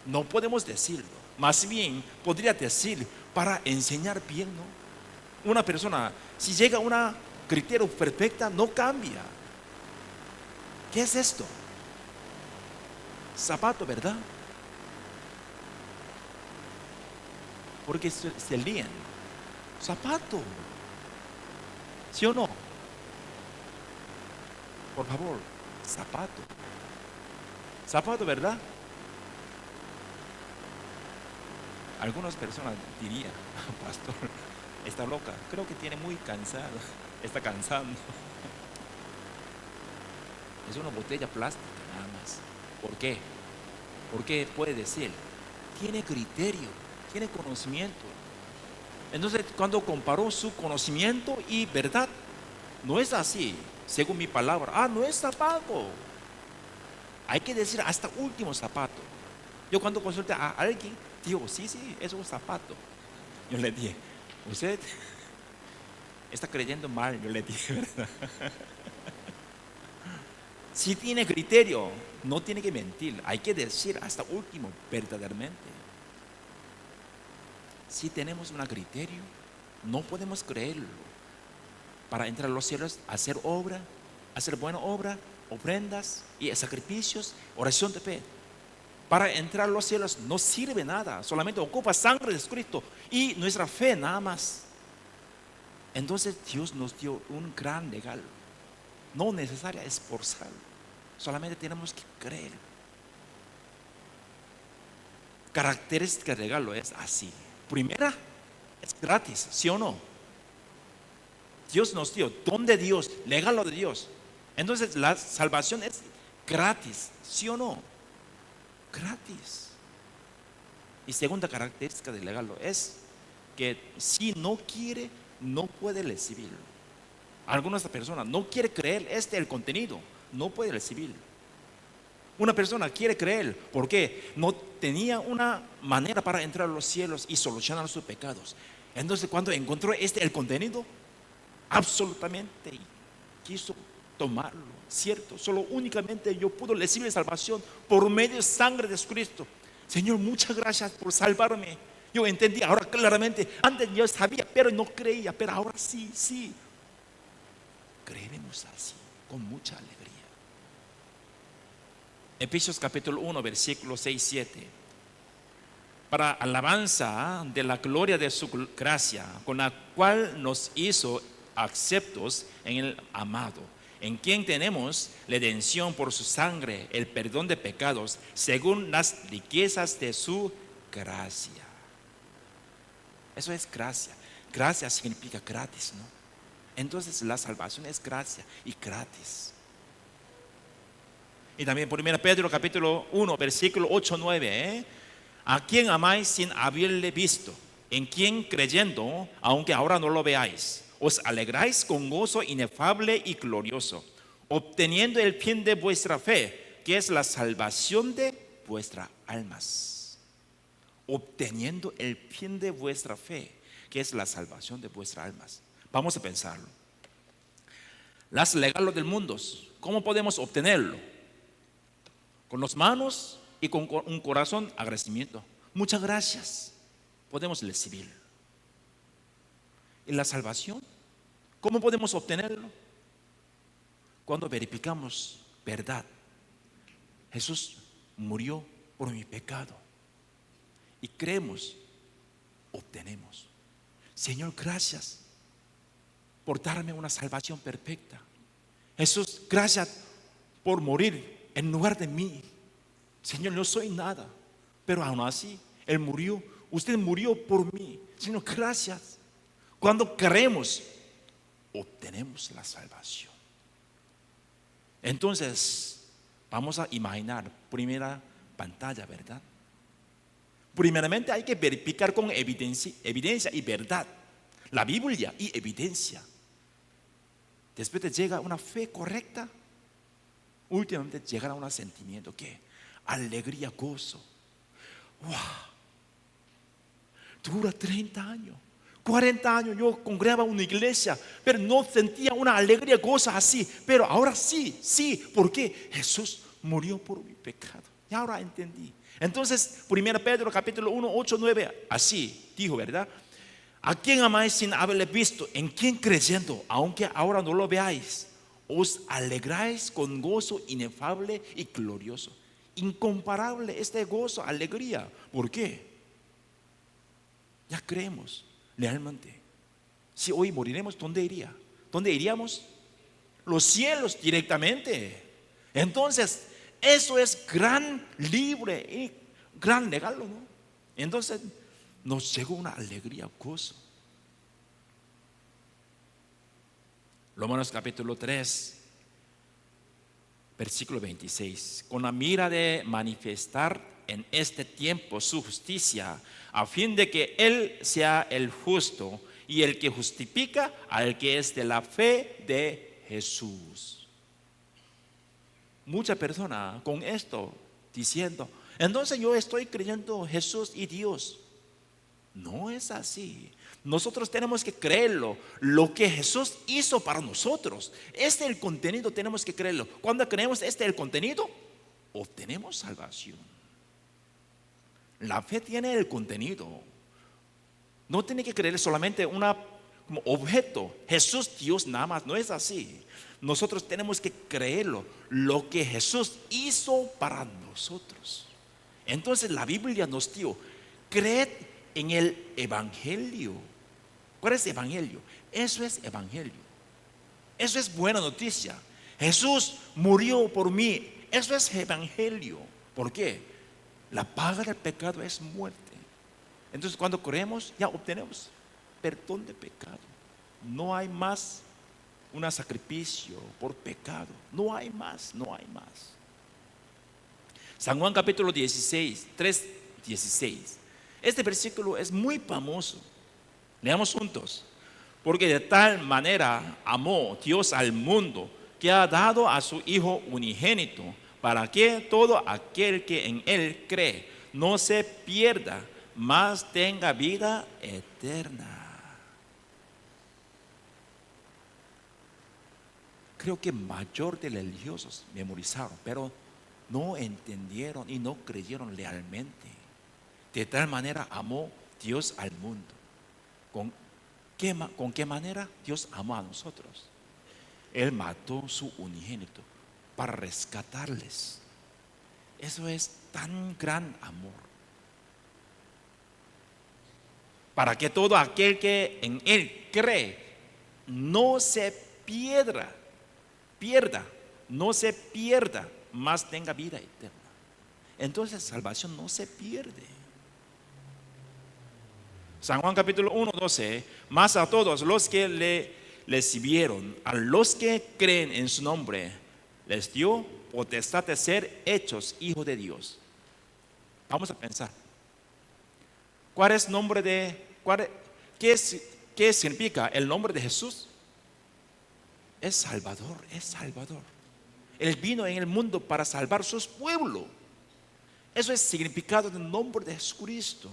A: no podemos decirlo. Más bien, podría decir para enseñar bien, ¿no? Una persona, si llega a un criterio perfecta, no cambia. ¿Qué es esto? Zapato, ¿verdad? Porque se lían. Zapato. ¿Sí o no? Por favor, zapato. Zapato, ¿verdad? Algunas personas dirían, pastor, está loca. Creo que tiene muy cansado. Está cansando. Es una botella plástica nada más. ¿Por qué? Porque puede decir, tiene criterio, tiene conocimiento. Entonces, cuando comparó su conocimiento y verdad, no es así, según mi palabra. No es zapato. Hay que decir hasta último zapato. Yo cuando consulté a alguien, digo, sí, es un zapato. Yo le dije, usted está creyendo mal, yo le dije, ¿verdad? Si tiene criterio, no tiene que mentir. Hay que decir hasta último, verdaderamente. Si tenemos un criterio, no podemos creerlo. Para entrar a los cielos, hacer obra, hacer buena obra, ofrendas y sacrificios, oración de fe. Para entrar a los cielos no sirve nada, solamente ocupa sangre de Cristo y nuestra fe nada más. Entonces Dios nos dio un gran regalo. No necesario esforzar, solamente tenemos que creer. Característica del regalo es así. Primera, es gratis, ¿sí o no? Dios nos dio don de Dios, regalo de Dios. Entonces la salvación es gratis, ¿sí o no? Gratis. Y segunda característica del regalo es que si no quiere, no puede recibirlo. Algunas personas no quieren creer el contenido, no puede recibir. Una persona quiere creer porque no tenía una manera para entrar a los cielos y solucionar sus pecados. Entonces cuando encontró el contenido, absolutamente quiso tomarlo, ¿cierto? Solo únicamente yo puedo recibir salvación por medio de sangre de Cristo. Señor, muchas gracias por salvarme. Yo entendí ahora claramente. Antes yo sabía, pero no creía. Pero ahora sí, sí. Creeremos así, con mucha alegría. Efesios capítulo 1, versículos 6, 7. Para alabanza de la gloria de su gracia, con la cual nos hizo aceptos en el amado, en quien tenemos redención por su sangre, el perdón de pecados, según las riquezas de su gracia. Eso es gracia. Gracia significa gratis, ¿no? Entonces la salvación es gracia y gratis. Y también por 1 Pedro capítulo 1, versículo 8, 9, a quien amáis sin haberle visto, en quien creyendo, aunque ahora no lo veáis, os alegráis con gozo inefable y glorioso, obteniendo el fin de vuestra fe, que es la salvación de vuestras almas. Obteniendo el fin de vuestra fe, que es la salvación de vuestras almas. Vamos a pensarlo. Las regalos del mundo, ¿cómo podemos obtenerlo? Con las manos y con un corazón agradecimiento. Muchas gracias. Podemos recibirlo. ¿Y la salvación? ¿Cómo podemos obtenerlo? Cuando verificamos verdad. Jesús murió por mi pecado. Y creemos, obtenemos. Señor, gracias por darme una salvación perfecta. Jesús, gracias por morir en lugar de mí. Señor, no soy nada, pero aún así, Él murió. Usted murió por mí. Señor, gracias. Cuando creemos, obtenemos la salvación. Entonces, vamos a imaginar primera pantalla, ¿verdad? Primeramente hay que verificar con evidencia y verdad. La Biblia y evidencia. Después llega una fe correcta. Últimamente llegará un sentimiento que alegría, gozo. ¡Wow! Dura 30 años, 40 años yo congregaba en una iglesia, pero no sentía una alegría, gozo así. Pero ahora sí, sí, porque Jesús murió por mi pecado. Y ahora entendí. Entonces, 1 Pedro capítulo 1, 8, 9, así dijo, ¿verdad? A quien amáis sin haberle visto, en quien creyendo, aunque ahora no lo veáis, os alegráis con gozo inefable y glorioso. Incomparable este gozo, alegría. ¿Por qué? Ya creemos realmente. Si hoy moriremos, ¿dónde iría? ¿Dónde iríamos? Los cielos directamente. Entonces, eso es gran libre y gran regalo, ¿no? Entonces, nos llegó una alegría, gozo. Romanos capítulo 3, versículo 26. Con la mira de manifestar en este tiempo su justicia, a fin de que Él sea el justo y el que justifica al que es de la fe de Jesús. Muchas personas con esto diciendo, entonces yo estoy creyendo Jesús y Dios. No es así. Nosotros tenemos que creerlo, lo que Jesús hizo para nosotros. Este es el contenido, tenemos que creerlo. Cuando creemos este es el contenido, obtenemos salvación. La fe tiene el contenido. No tiene que creer solamente como objeto. Jesús, Dios nada más, no es así. Nosotros tenemos que creerlo, lo que Jesús hizo para nosotros. Entonces la Biblia nos dijo, creed en el Evangelio. ¿Cuál es Evangelio? Eso es Evangelio. Eso es buena noticia. Jesús murió por mí. Eso es Evangelio. ¿Por qué? La paga del pecado es muerte. Entonces cuando creemos ya obtenemos perdón de pecado. No hay más un sacrificio por pecado. No hay más, no hay más. San Juan capítulo 16, 3, 16. Este versículo es muy famoso. Leamos juntos. Porque de tal manera amó Dios al mundo, que ha dado a su Hijo unigénito, para que todo aquel que en Él cree no se pierda, mas tenga vida eterna. Creo que mayor de religiosos memorizaron, pero no entendieron y no creyeron realmente. De tal manera amó Dios al mundo. ¿Con qué manera Dios amó a nosotros? Él mató su unigénito para rescatarles. Eso es tan gran amor. Para que todo aquel que en Él cree no se pierda, no se pierda, mas tenga vida eterna. Entonces salvación no se pierde. San Juan capítulo 1, 12, mas a todos los que le recibieron, a los que creen en su nombre, les dio potestad de ser hechos hijos de Dios. Vamos a pensar. ¿Cuál es nombre qué significa el nombre de Jesús? Es Salvador, es Salvador. Él vino en el mundo para salvar sus pueblos. Eso es significado del nombre de Jesucristo.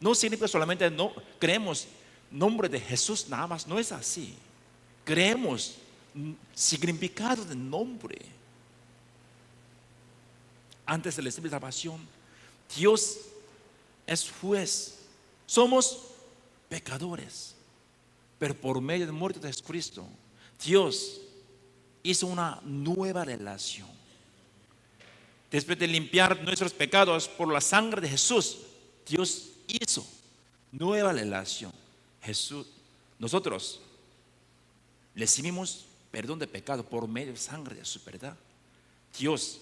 A: No significa solamente creemos nombre de Jesús nada más, no es así. Creemos significado del nombre. Antes de recibir la salvación, Dios es juez. Somos pecadores, pero por medio del muerte de Jesucristo, Dios hizo una nueva relación. Después de limpiar nuestros pecados por la sangre de Jesús, Dios hizo nueva relación. Nosotros recibimos perdón de pecado por medio de sangre de su verdad. Dios,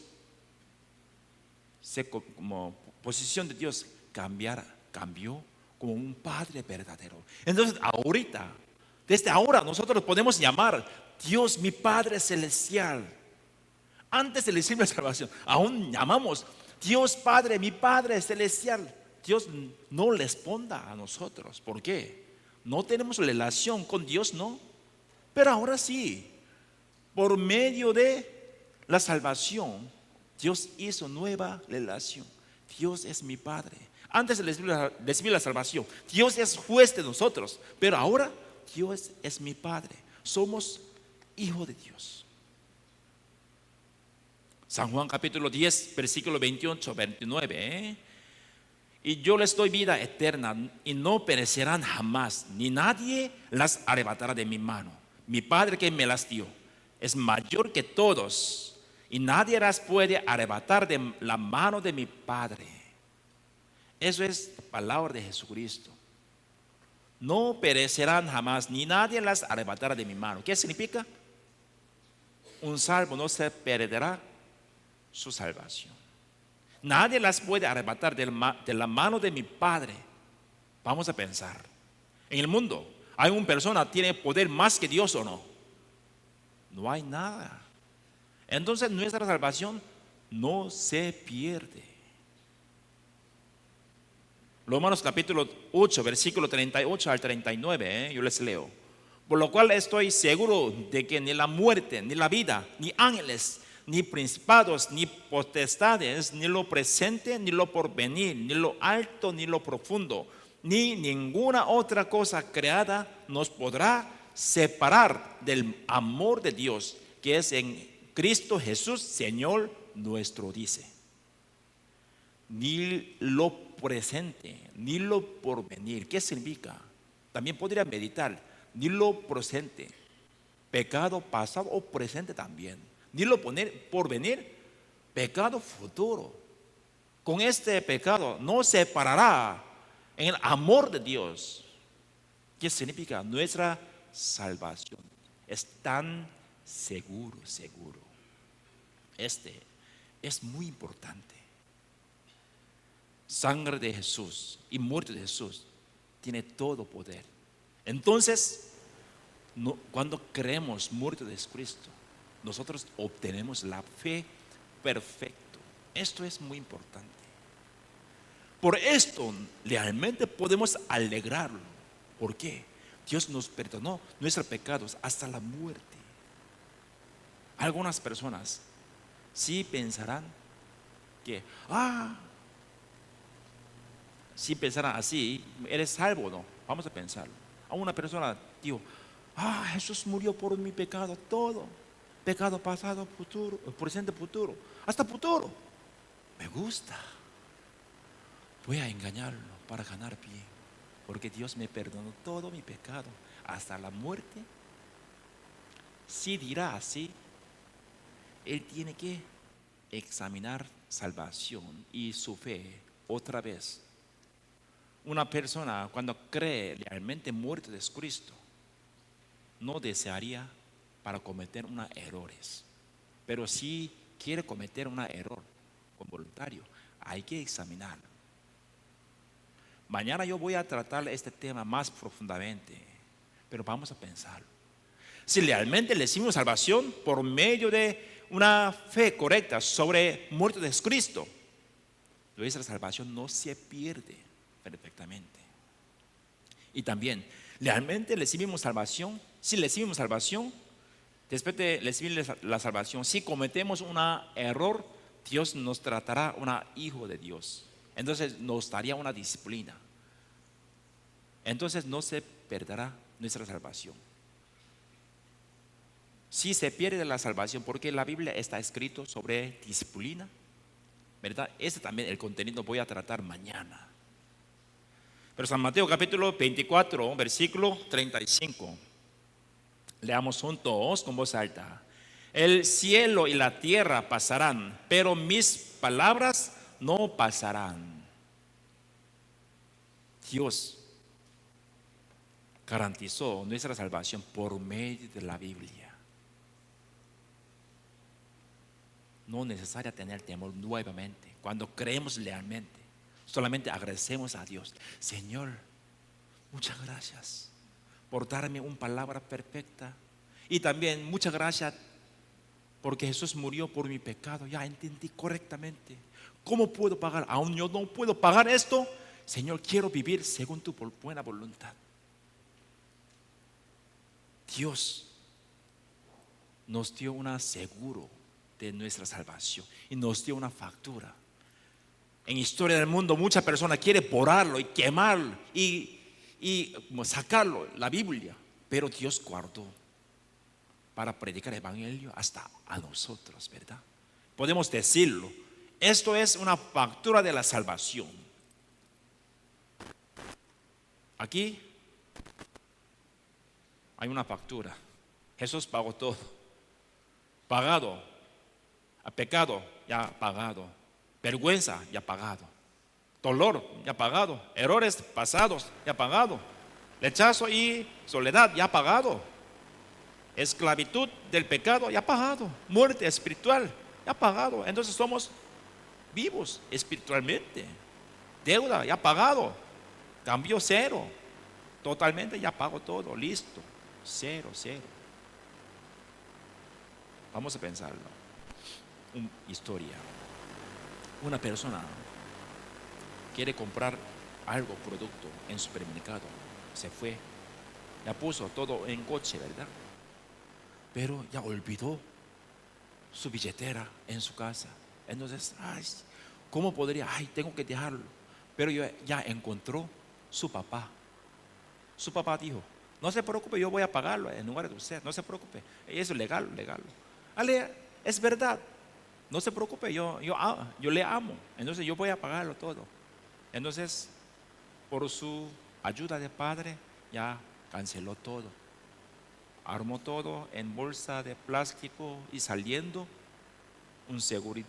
A: como posición de Dios, cambió como un Padre verdadero. Entonces desde ahora nosotros podemos llamar Dios mi Padre celestial. Antes de recibir la salvación, aún llamamos Dios Padre, mi Padre celestial. Dios no responda a nosotros. ¿Por qué? No tenemos relación con Dios, no. Pero ahora sí, por medio de la salvación, Dios hizo nueva relación. Dios es mi Padre. Antes de recibir la salvación, Dios es juez de nosotros. Pero ahora Dios es mi Padre. Somos hijos de Dios. San Juan capítulo 10, versículo 28, 29. Y yo les doy vida eterna y no perecerán jamás, ni nadie las arrebatará de mi mano. Mi Padre que me las dio es mayor que todos y nadie las puede arrebatar de la mano de mi Padre. Eso es palabra de Jesucristo. No perecerán jamás, ni nadie las arrebatará de mi mano. ¿Qué significa? Un salvo no se perderá su salvación. Nadie las puede arrebatar de la mano de mi Padre. Vamos a pensar. En el mundo, ¿hay una persona que tiene poder más que Dios o no? No hay nada. Entonces nuestra salvación no se pierde. Romanos capítulo 8, versículo 38 al 39, yo les leo. Por lo cual estoy seguro de que ni la muerte, ni la vida, ni ángeles, ni principados, ni potestades, ni lo presente, ni lo porvenir, ni lo alto, ni lo profundo, ni ninguna otra cosa creada nos podrá separar del amor de Dios que es en Cristo Jesús, Señor nuestro, dice. Ni lo presente, ni lo porvenir. ¿Qué significa? También podría meditar. Ni lo presente, pecado pasado o presente también. Ni lo porvenir, pecado futuro. Con este pecado no separará en el amor de Dios. ¿Qué significa? Nuestra salvación es tan seguro. Este es muy importante. Sangre de Jesús y muerte de Jesús tiene todo poder. Entonces, cuando creemos muerte de Jesucristo, nosotros obtenemos la fe perfecta. Esto es muy importante. Por esto realmente podemos alegrarlo. ¿Por qué? Dios nos perdonó nuestros pecados hasta la muerte. Algunas personas sí pensarán que, si pensarán así, eres salvo, no. Vamos a pensarlo. A una persona dijo, Jesús murió por mi pecado, todo. Pecado pasado, futuro, presente, futuro, hasta futuro. Me gusta. Voy a engañarlo para ganar bien, porque Dios me perdonó todo mi pecado hasta la muerte. Si dirá así, él tiene que examinar salvación y su fe otra vez. Una persona cuando cree realmente muerto de Cristo no desearía para cometer unos errores, pero si quiere cometer un error con voluntario, hay que examinarlo. Mañana yo voy a tratar este tema más profundamente, pero vamos a pensarlo. Si realmente recibimos salvación por medio de una fe correcta sobre muerto de Cristo, nuestra salvación no se pierde perfectamente. Y también, realmente recibimos salvación. Si recibimos salvación, después de recibir la salvación, si cometemos un error, Dios nos tratará un hijo de Dios. Entonces nos daría una disciplina. Entonces no se perderá nuestra salvación. Si se pierde la salvación, porque la Biblia está escrito sobre disciplina, ¿verdad? Ese también el contenido voy a tratar mañana. Pero San Mateo capítulo 24, versículo 35. Leamos juntos con voz alta. El cielo y la tierra pasarán, pero mis palabras no pasarán. Dios garantizó nuestra salvación por medio de la Biblia. No es necesario tener temor nuevamente. Cuando creemos realmente, solamente agradecemos a Dios. Señor, muchas gracias por darme una palabra perfecta. Y también muchas gracias porque Jesús murió por mi pecado. Ya entendí correctamente. ¿Cómo puedo pagar? Aún yo no puedo pagar esto. Señor, quiero vivir según tu buena voluntad. Dios nos dio un seguro de nuestra salvación y nos dio una factura. En la historia del mundo muchas personas quieren borrarlo y quemarlo y sacarlo, la Biblia, pero Dios guardó para predicar el evangelio hasta a nosotros, ¿verdad? Podemos decirlo, esto es una factura de la salvación. Aquí hay una factura. Jesús pagó todo, pagado. A pecado ya pagado, vergüenza ya pagado, dolor ya pagado, errores pasados ya pagado, rechazo y soledad ya pagado, esclavitud del pecado ya pagado, muerte espiritual ya pagado. Entonces somos vivos espiritualmente. Deuda ya pagado, cambio cero, totalmente ya pago todo, listo, cero. Vamos a pensarlo. Una historia. Una persona quiere comprar algo, producto en supermercado. Se fue, ya puso todo en coche, ¿verdad? Pero ya olvidó su billetera en su casa. Entonces, ¿cómo podría? Tengo que dejarlo. Pero ya encontró su papá. Su papá dijo, no se preocupe, yo voy a pagarlo en lugar de usted. No se preocupe, eso es legal. Es verdad. No se preocupe, yo le amo. Entonces yo voy a pagarlo todo. Entonces, por su ayuda de padre, ya canceló todo. Armó todo en bolsa de plástico y saliendo un seguridad.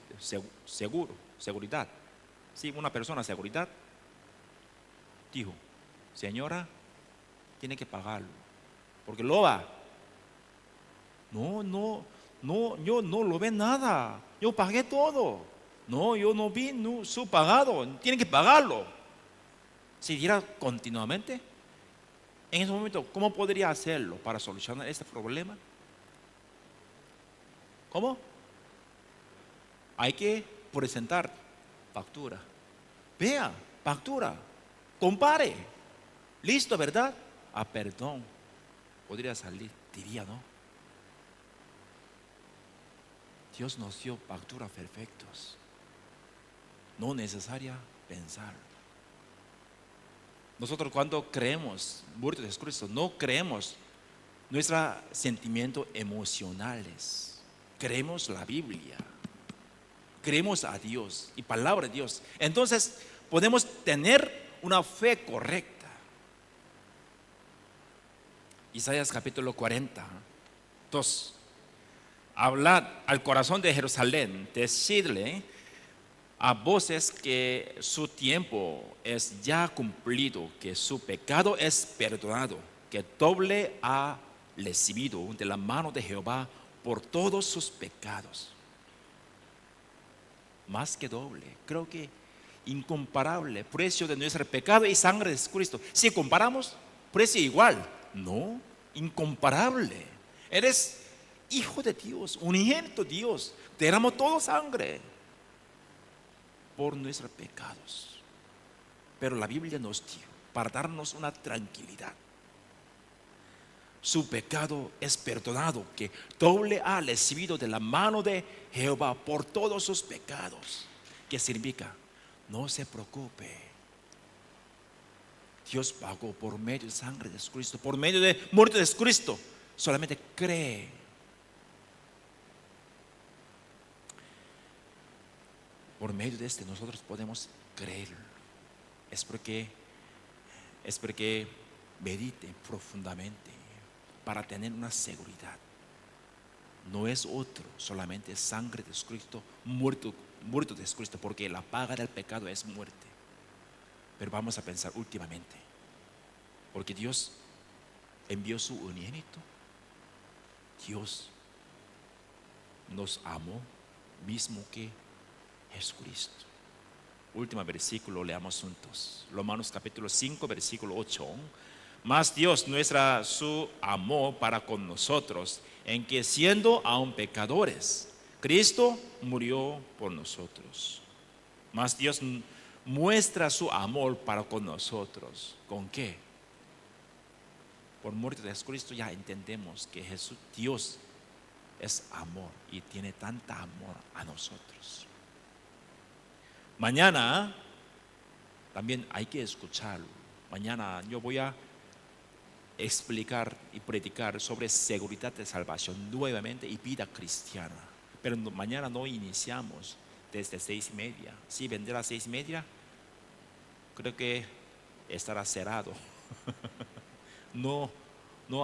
A: Sí, una persona seguridad dijo, señora, tiene que pagarlo. Porque loba, no, yo no lo ve nada. Yo pagué todo. No, yo no vi su pagado. Tienen que pagarlo. Si diera continuamente, en ese momento, ¿cómo podría hacerlo para solucionar este problema? ¿Cómo? Hay que presentar factura. Vea, factura. Compare. Listo, ¿verdad? a perdón, podría salir, diría, ¿no? Dios nos dio facturas perfectos, no necesaria pensar. Nosotros cuando creemos muerto de Jesucristo, no creemos nuestros sentimientos emocionales, creemos la Biblia, creemos a Dios y palabra de Dios. Entonces podemos tener una fe correcta. Isaías capítulo 42. Hablad al corazón de Jerusalén, decidle a voces que su tiempo es ya cumplido, que su pecado es perdonado, que doble ha recibido de la mano de Jehová por todos sus pecados. Más que doble, creo que incomparable precio de nuestro pecado y sangre de Cristo. Si comparamos, precio igual. No, incomparable. Eres hijo de Dios, unigénito Dios. Derramó toda sangre por nuestros pecados. Pero la Biblia nos dio para darnos una tranquilidad. Su pecado es perdonado, que doble ha recibido de la mano de Jehová por todos sus pecados. ¿Qué significa? No se preocupe. Dios pagó por medio de sangre de Cristo, por medio de muerte de Cristo. Solamente cree. Por medio de este nosotros podemos creer. Es porque medite profundamente para tener una seguridad. No es otro, solamente sangre de Cristo, muerto de Cristo, porque la paga del pecado es muerte. Pero vamos a pensar últimamente, porque Dios envió su unigénito. Dios nos amó mismo que Jesucristo. Último versículo, leamos juntos. Romanos capítulo 5, versículo 8. Mas Dios muestra su amor para con nosotros, en que siendo aún pecadores, Cristo murió por nosotros. Mas Dios muestra su amor para con nosotros. ¿Con qué? Por muerte de Cristo ya entendemos que Dios es amor y tiene tanta amor a nosotros. Mañana también hay que escucharlo. Mañana yo voy a explicar y predicar sobre seguridad de salvación nuevamente y vida cristiana. Pero mañana no iniciamos desde 6:30. Si vendrá a 6:30, creo que estará cerrado. No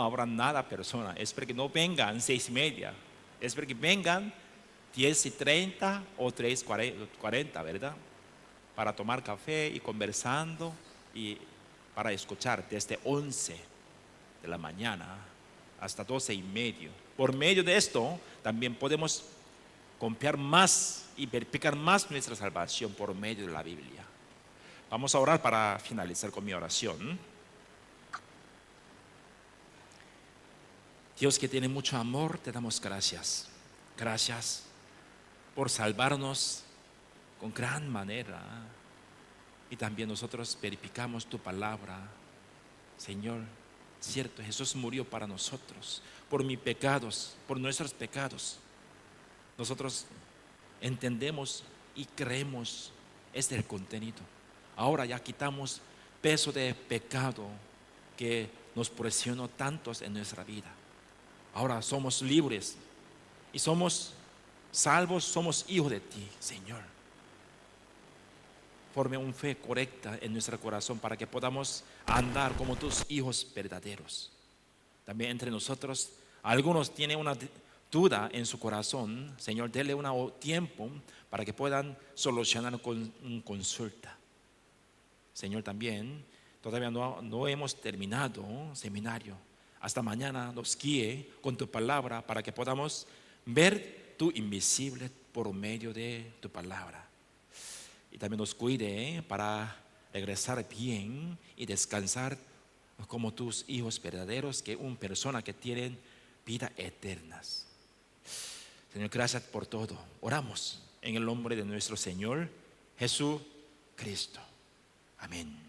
A: habrá nada persona. Espero que no vengan 6:30. Espero que vengan 10:30 o 3:40, ¿verdad? Para tomar café y conversando y para escuchar desde 11 de la mañana hasta 12:30. Por medio de esto también podemos confiar más y verificar más nuestra salvación por medio de la Biblia. Vamos a orar para finalizar con mi oración. Dios, que tiene mucho amor, te damos gracias. Gracias por salvarnos con gran manera. Y también nosotros verificamos tu palabra. Señor, cierto, Jesús murió para nosotros, por mis pecados, por nuestros pecados. Nosotros entendemos y creemos este es el contenido. Ahora ya quitamos peso de pecado que nos presionó tantos en nuestra vida. Ahora somos libres y somos salvos, somos hijos de ti, Señor. Forme una fe correcta en nuestro corazón para que podamos andar como tus hijos verdaderos. También entre nosotros, algunos tienen una duda en su corazón. Señor, déle un tiempo para que puedan solucionar con una consulta. Señor, también todavía no hemos terminado seminario. Hasta mañana nos guíe con tu palabra para que podamos ver tu invisible por medio de tu palabra. Y también nos cuide para regresar bien y descansar como tus hijos verdaderos, que una persona que tienen vida eternas. Señor, gracias por todo. Oramos en el nombre de nuestro Señor Jesucristo. Amén.